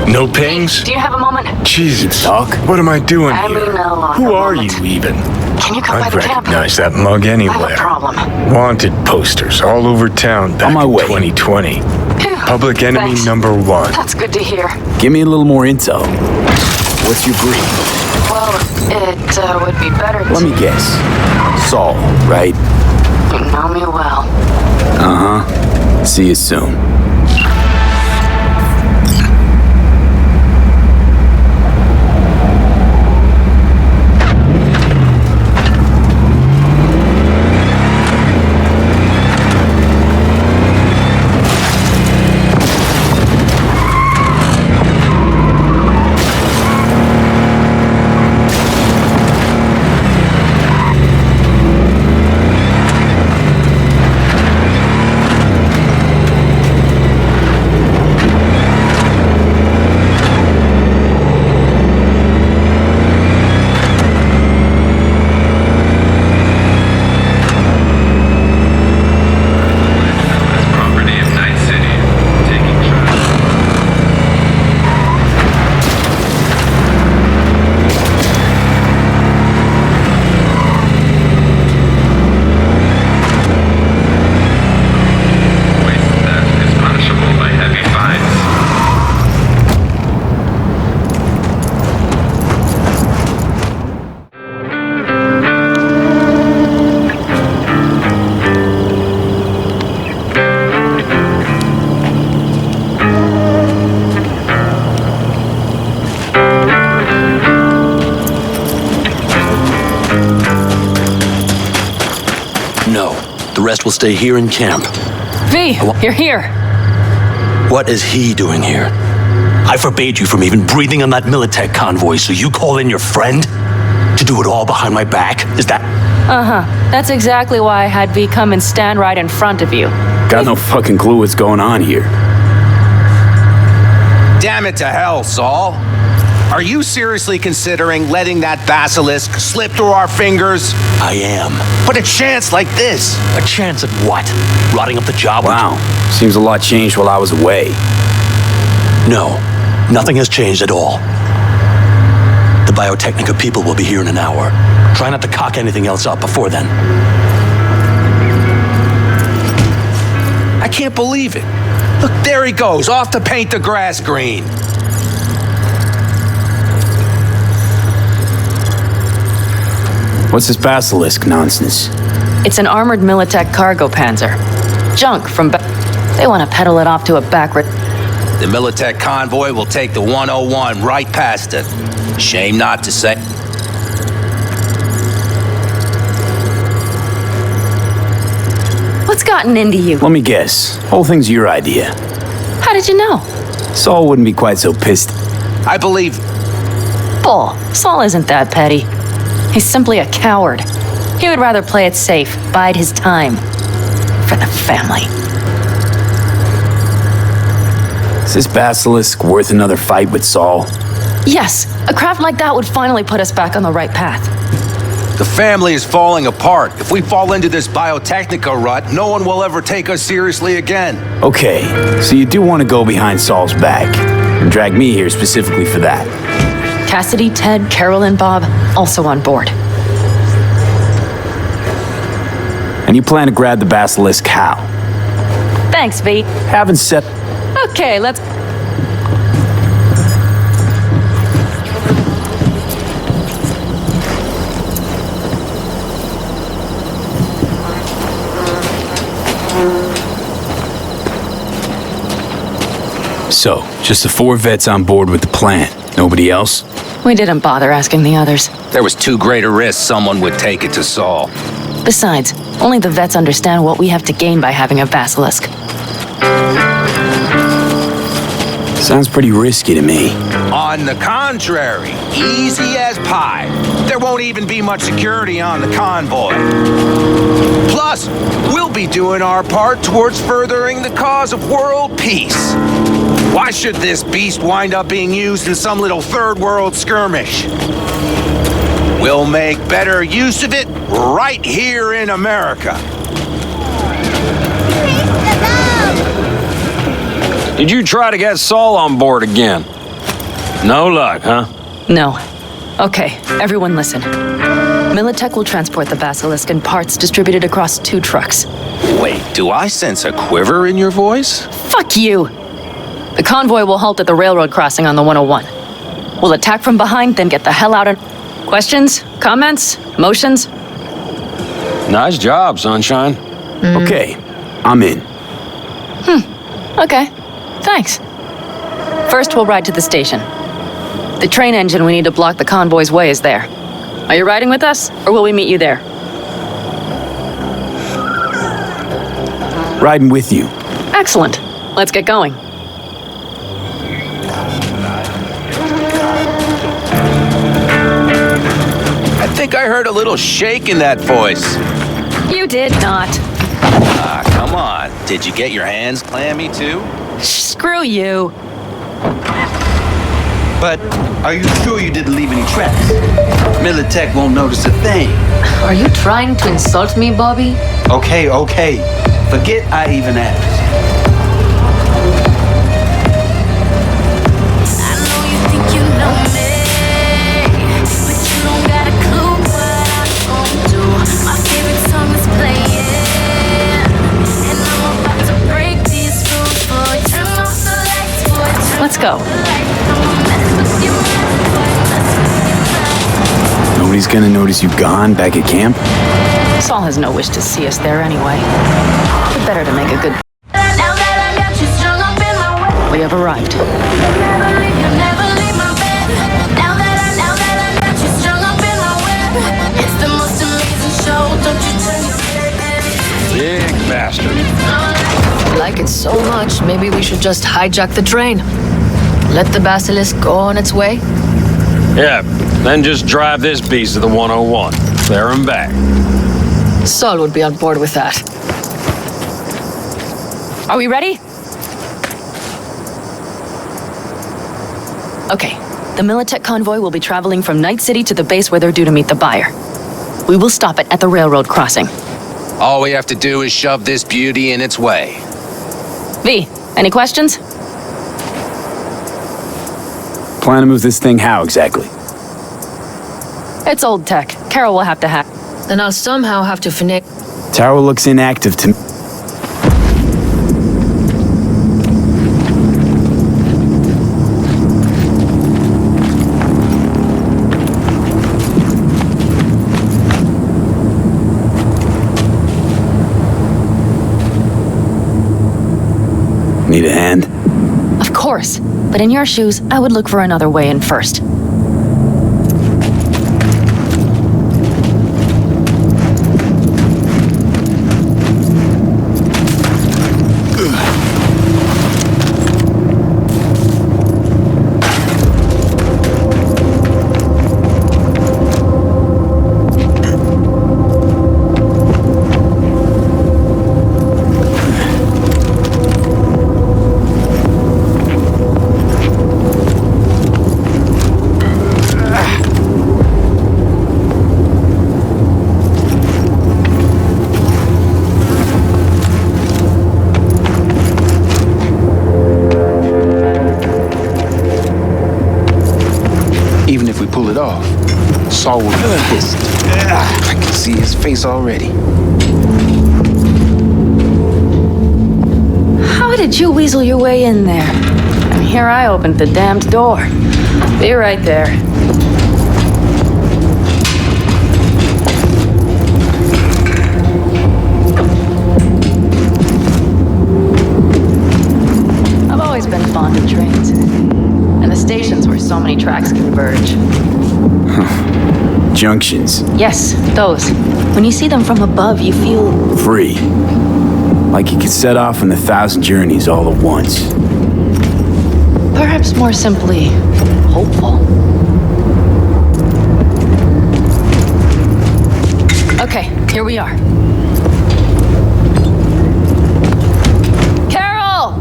No pings?
Do you have a moment?
Jesus, what am I doing here? Who are you even?
Can you come by
I'd
the camp?
recognize that mug
I
anywhere.
have a problem.
Wanted posters all over town back in 2020. Public enemy
Thanks.
number 1.
That's good to hear.
Give me a little more info. What's your brief?
Well, it would be better to...
Let me guess. Saul, right?
You know me well.
Uh-huh. See you soon.
Will stay here in camp.
V, you're here.
What is he doing here? I forbade you from even breathing on that Militech convoy, so you call in your friend to do it all behind my back? Is that...
Uh-huh. That's exactly why I had V come and stand right in front of you.
Got no fucking clue what's going on here.
Damn it to hell, Saul. Are you seriously considering letting that basilisk slip through our fingers?
I am.
But a chance like this?
A chance at what? Rotting up the job?
Wow. Seems a lot changed while I was away.
No. Nothing has changed at all. The Biotechnica people will be here in an hour. Try not to cock anything else up before then.
I can't believe it. Look, there he goes, off to paint the grass green.
What's this basilisk nonsense?
It's an armored Militech cargo panzer. Junk from They want to peddle it off to a backward...
The Militech convoy will take the 101 right past it. Shame not to say.
What's gotten into you?
Let me guess. Whole thing's your idea.
How did you know?
Saul wouldn't be quite so pissed.
I believe...
Bull. Saul isn't that petty. He's simply a coward. He would rather play it safe, bide his time. For the family.
Is this basilisk worth another fight with Saul?
Yes, a craft like that would finally put us back on the right path.
The family is falling apart. If we fall into this Biotechnica rut, no one will ever take us seriously again.
Okay, so you do want to go behind Saul's back, and drag me here specifically for that.
Cassidy, Ted, Carol, and Bob, also on board.
And you plan to grab the basilisk how?
Thanks, V.
Haven't set...
Okay, let's...
So, just the 4 vets on board with the plan. Nobody else?
We didn't bother asking the others.
There was too great a risk someone would take it to Saul.
Besides, only the vets understand what we have to gain by having a basilisk.
Sounds pretty risky to me.
On the contrary, easy as pie. There won't even be much security on the convoy. Plus, we'll be doing our part towards furthering the cause of world peace. Why should this beast wind up being used in some little third world skirmish? We'll make better use of it right here in America.
Did you try to get Saul on board again? No luck, huh?
No. Okay, everyone listen. Militech will transport the Basilisk in parts distributed across 2 trucks.
Wait, do I sense a quiver in your voice?
Fuck you! The convoy will halt at the railroad crossing on the 101. We'll attack from behind, then get the hell out of... Questions? Comments? Motions?
Nice job, Sunshine.
Okay, I'm in.
Okay. Thanks. First, we'll ride to the station. The train engine we need to block the convoy's way is there. Are you riding with us, or will we meet you there?
Riding with you.
Excellent. Let's get going.
I think I heard a little shake in that voice.
You did not.
Ah, come on. Did you get your hands clammy too?
Screw you.
But are you sure you didn't leave any tracks? Militech won't notice a thing.
Are you trying to insult me, Bobby?
Okay. Forget I even asked.
Let's go.
Nobody's gonna notice you've gone back at camp?
Saul has no wish to see us there anyway. We're better to make a good... We have arrived.
Big bastard.
Like it so much, maybe we should just hijack the train. Let the Basilisk go on its way.
Yeah, then just drive this beast to the 101. There and back.
Saul would be on board with that.
Are we ready? Okay. The Militech convoy will be traveling from Night City to the base where they're due to meet the buyer. We will stop it at the railroad crossing.
All we have to do is shove this beauty in its way.
V, any questions?
Plan to move this thing how exactly?
It's old tech. Carol will have to hack.
Then I'll somehow have to finish.
Tower looks inactive to me. Need a hand?
Of course. But in your shoes, I would look for another way in first.
Pull it off. Saul will be pissed. I can see his face already.
How did you weasel your way in there? And here I opened the damned door. Be right there. I've always been fond of trains. And the stations where so many tracks converge.
Junctions.
Yes, those. When you see them from above, you feel...
free. Like you could set off on 1,000 journeys all at once.
Perhaps more simply, hopeful. Okay, here we are. Carol!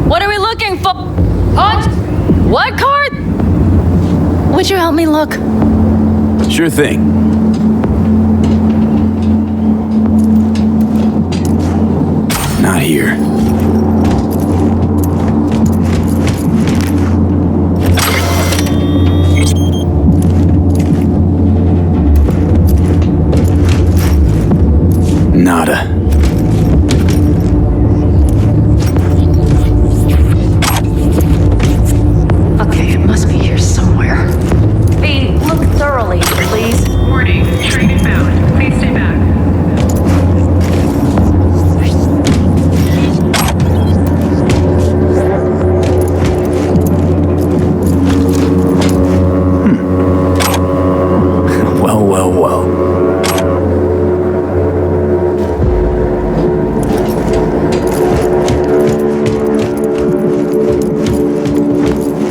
What are we looking for? What? What card? Would you help me look?
Sure thing. Not here.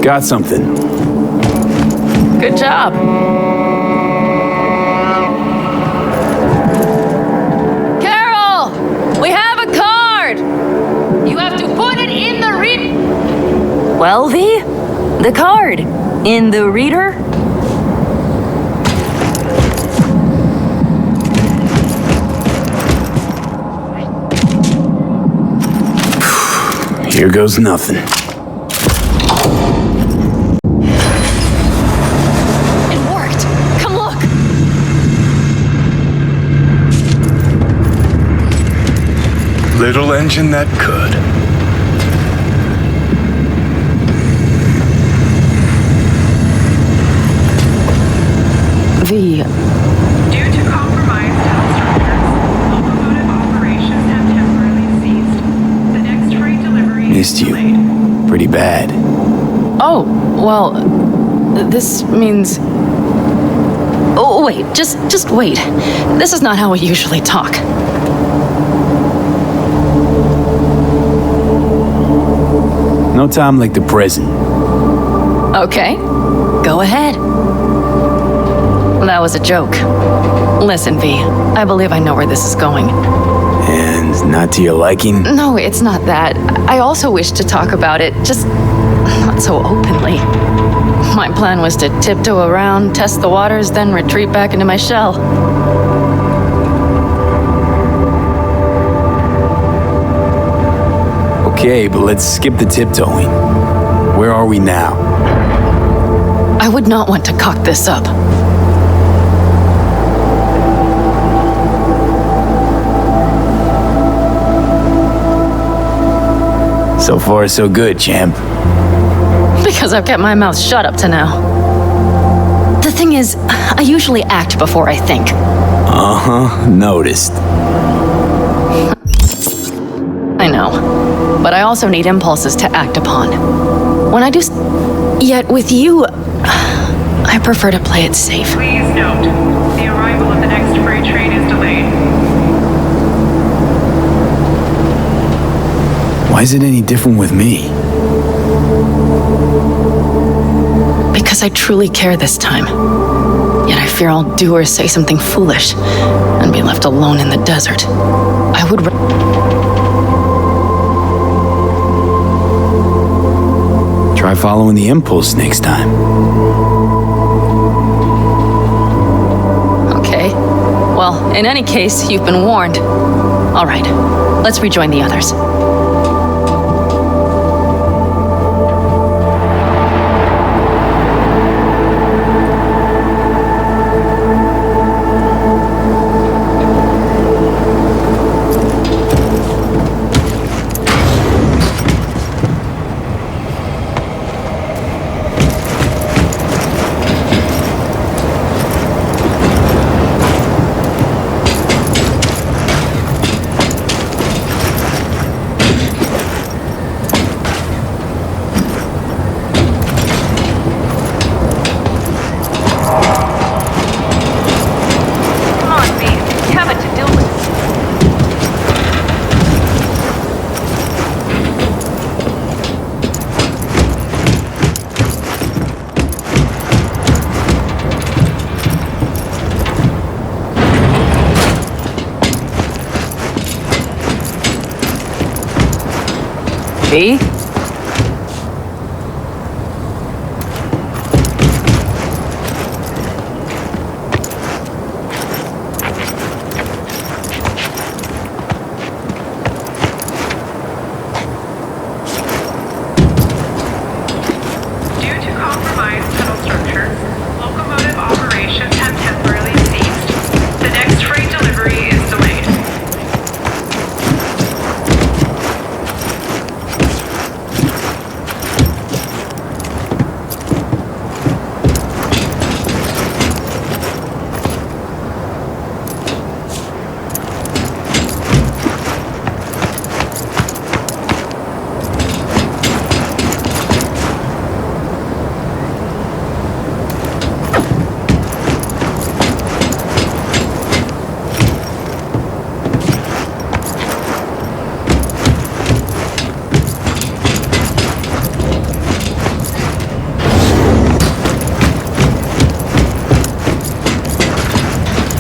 Got something.
Good job. Carol! We have a card!
You have to put it in the read.
Well, V? The card. In the reader?
Here goes nothing.
It worked. Come look.
Little engine that could.
V.
Due to compromised Dell structures, locomotive operations have temporarily ceased. The next freight delivery
Missed
is
you.
delayed.
Pretty bad.
Oh, well, this means... Oh, wait, just wait. This is not how we usually talk.
No time like the present.
Okay, go ahead. That was a joke. Listen, V, I believe I know where this is going.
And not to your liking?
No, it's not that. I also wish to talk about it, just not so openly. My plan was to tiptoe around, test the waters, then retreat back into my shell.
Okay, but let's skip the tiptoeing. Where are we now?
I would not want to cock this up.
So far, so good, champ.
Because I've kept my mouth shut up to now. The thing is, I usually act before I think.
Uh-huh, noticed.
I know. But I also need impulses to act upon. When I do... Yet with you, I prefer to play it safe.
Please note, the arrival of the next freight train is delayed.
Why is it any different with me?
Because I truly care this time. Yet I fear I'll do or say something foolish and be left alone in the desert. I would...
Try following the impulse next time.
Okay. Well, in any case, you've been warned. All right, let's rejoin the others. V?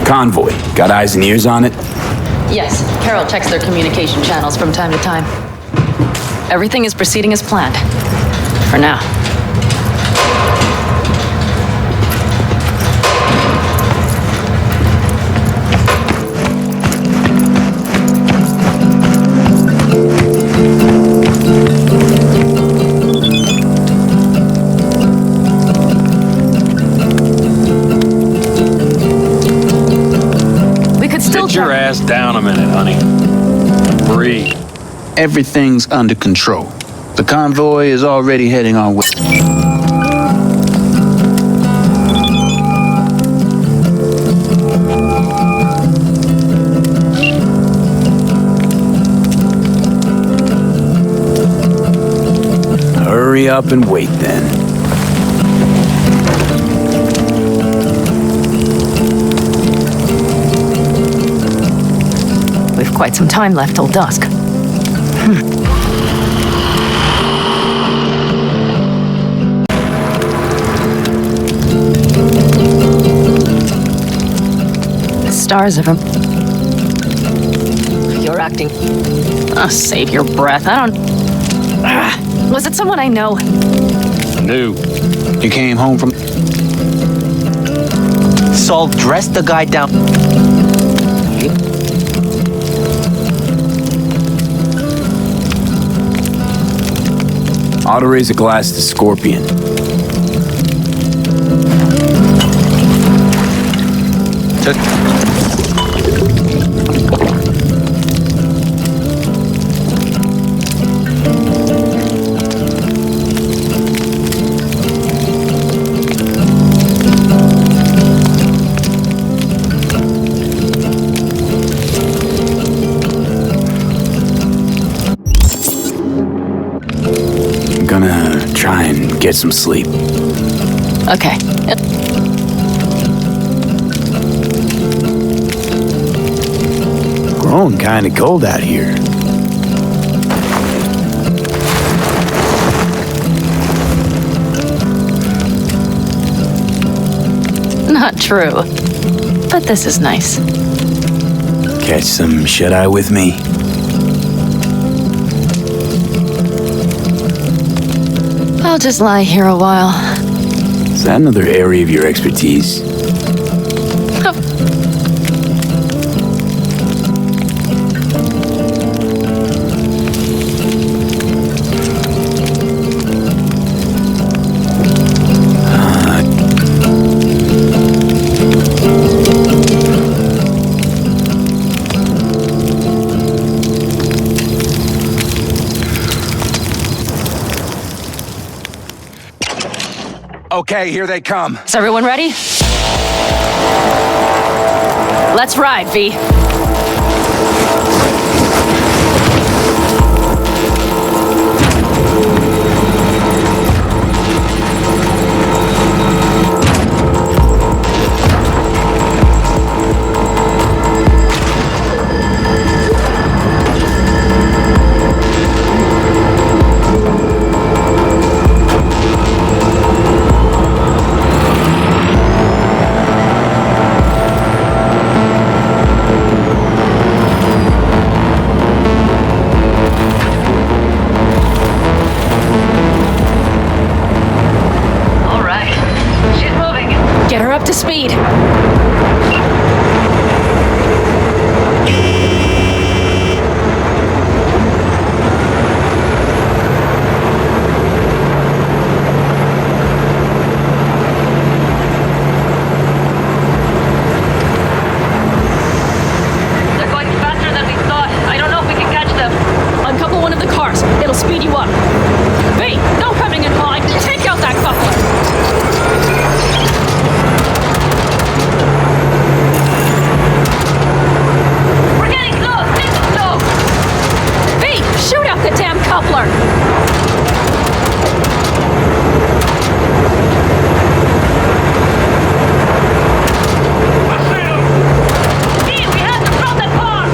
Convoy, got eyes and ears on it?
Yes, Carol checks their communication channels from time to time. Everything is proceeding as planned. For now.
Sit your ass down a minute, honey. Breathe.
Everything's under control. The convoy is already heading our way.
Hurry up and wait then.
We've quite some time left till dusk. The stars of him.
You're acting.
Oh, save your breath. I don't... Was it someone I know?
No.
You came home from...
Saul dressed the guy down.
Auto raise a glass to Scorpion. Gonna try and get some sleep.
Okay.
Growing kinda cold out here.
Not true. But this is nice.
Catch some shut-eye with me?
I'll just lie here a while.
Is that another area of your expertise?
Okay, here they come.
Is everyone ready? Let's ride, V. To speed.
They're going faster than we thought. I don't know if we can catch them.
Uncouple one of the cars. It'll speed you up. V, no coming in behind. Take out that coupler. Shoot out the damn coupler!
We have to throw that car!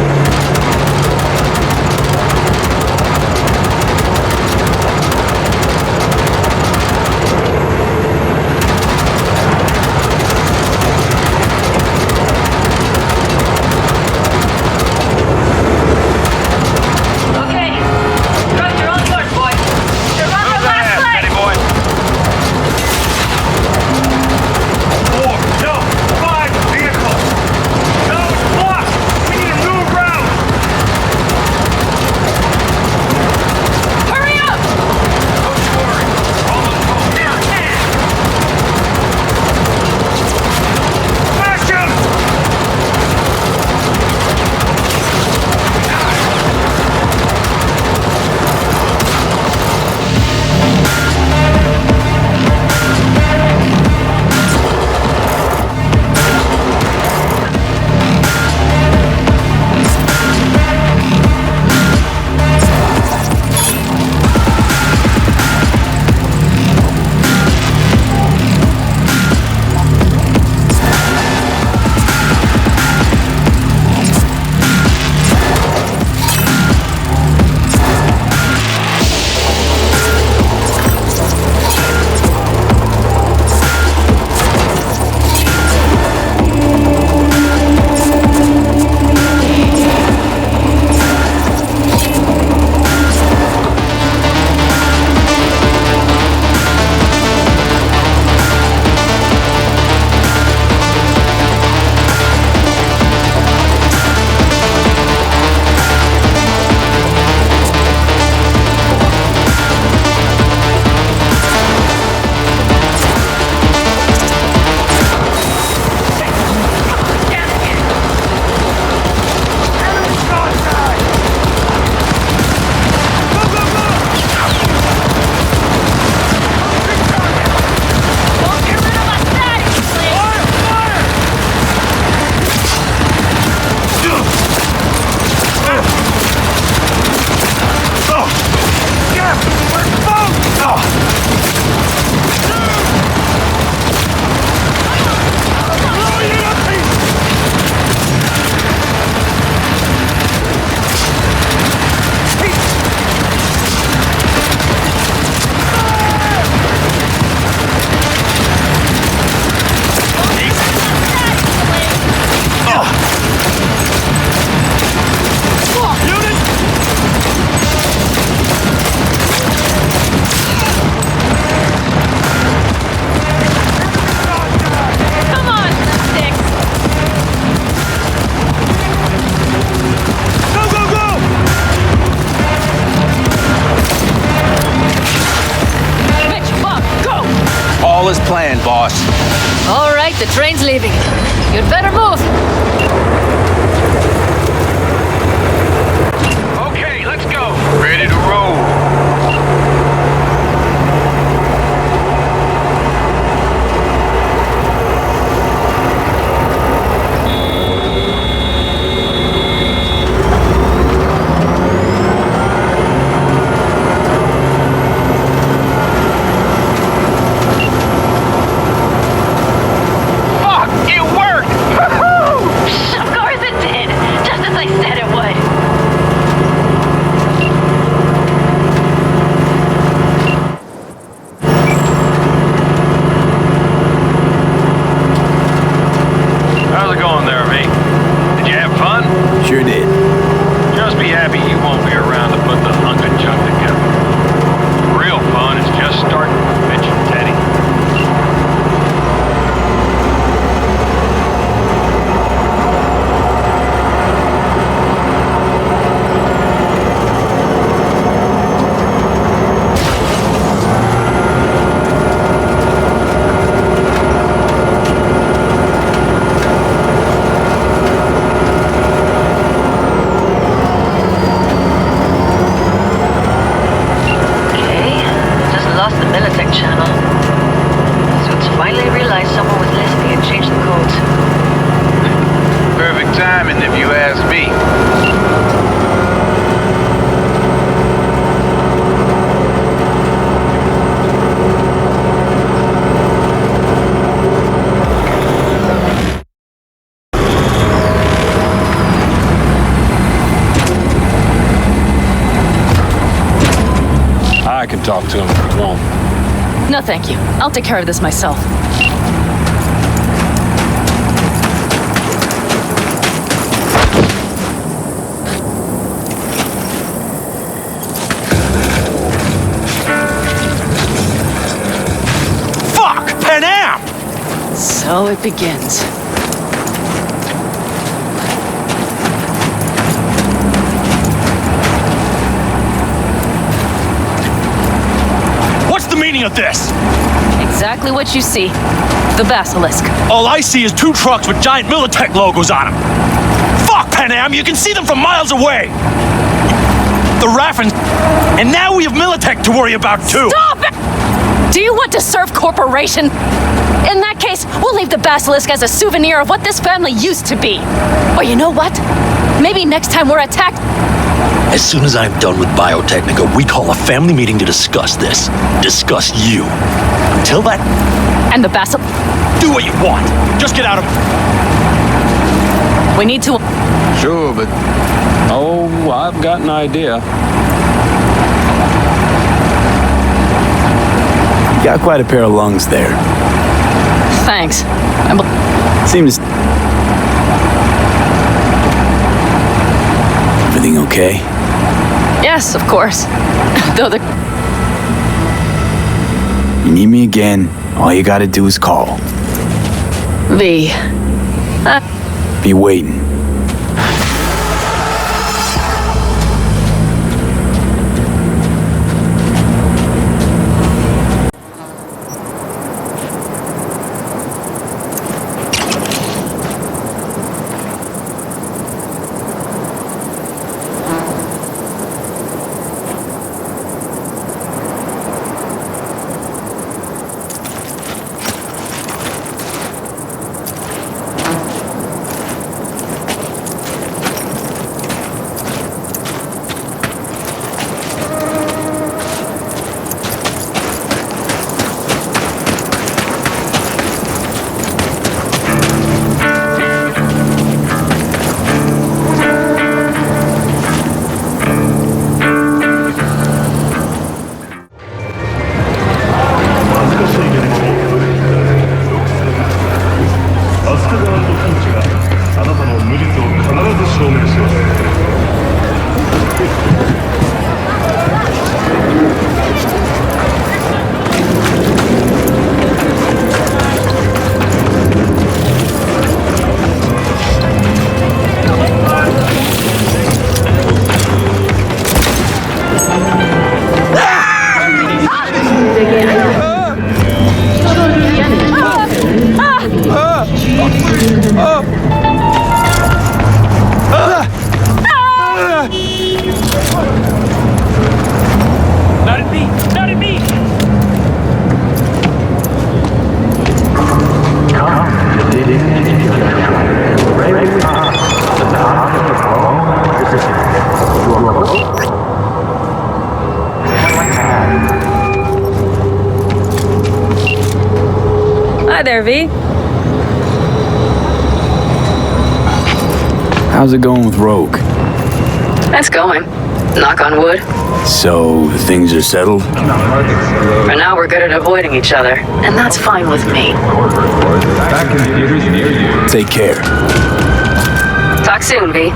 boss.
All right, the train's leaving. You'd better move.
Okay, let's go. Ready to roll.
Sure did.
Just be happy you won't be around to put the hunk of junk together. Real fun is just starting to mention Teddy. I can talk to him if you want.
No, thank you. I'll take care of this myself.
Fuck! Panam!
So it begins.
What's the meaning of this?
Exactly what you see. The Basilisk.
All I see is 2 trucks with giant Militech logos on them. Fuck, Panam! You can see them from miles away! The Raffens... And now we have Militech to worry about, too!
Stop it! Do you want to serve corporation? In that case, we'll leave the Basilisk as a souvenir of what this family used to be. Or you know what? Maybe next time we're attacked...
As soon as I'm done with Biotechnica, we call a family meeting to discuss this. Discuss you. Until then...
And the Basil...
Do what you want. Just get out of...
We need to...
Sure, but... Oh, I've got an idea.
You got quite a pair of lungs there.
Thanks.
Seems... Everything okay?
Yes, of course. Though the...
You need me again, all you gotta do is call.
V.
Be waiting.
Hi there, V.
How's it going with Rogue?
That's going. Knock on wood.
So, things are settled?
For now, we're good at avoiding each other, and that's fine with me.
Take care.
Talk soon, V.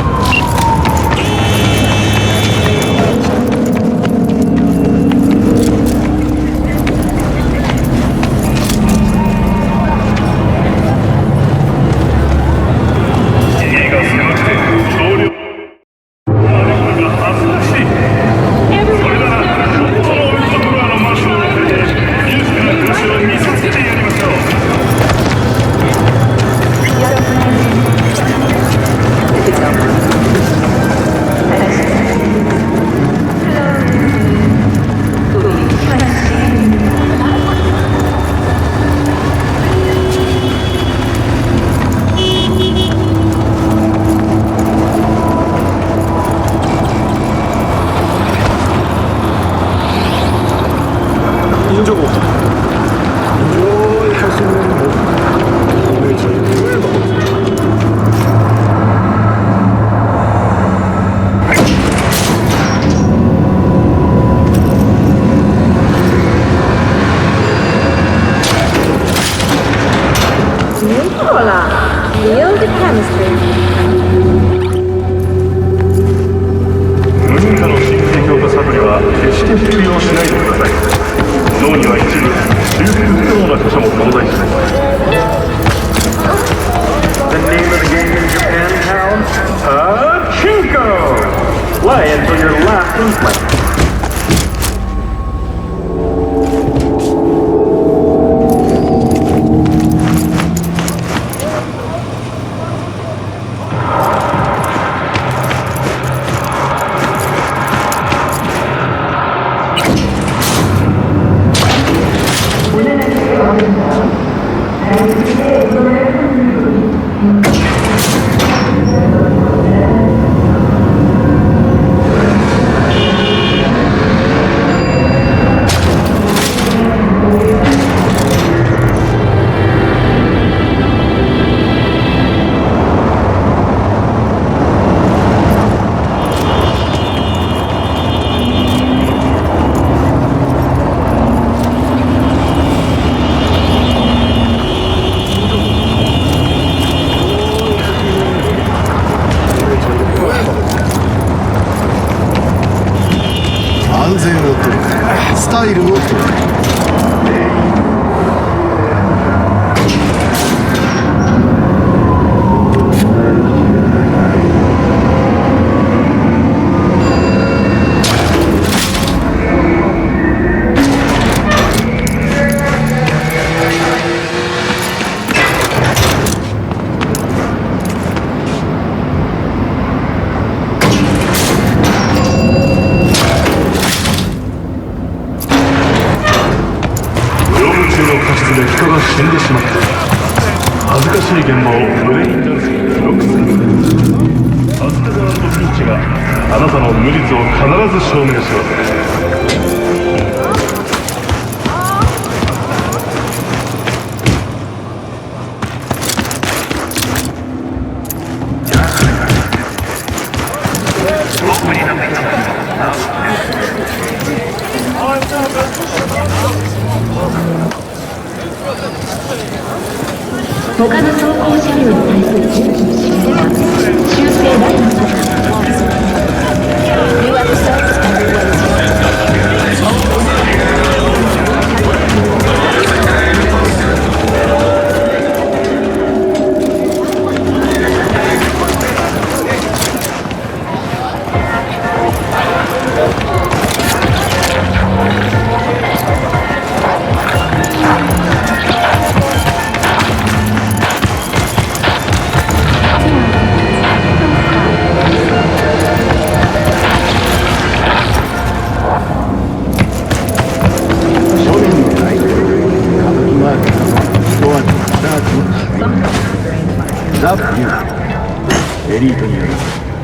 ザ・ユーエリートによる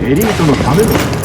エリートのための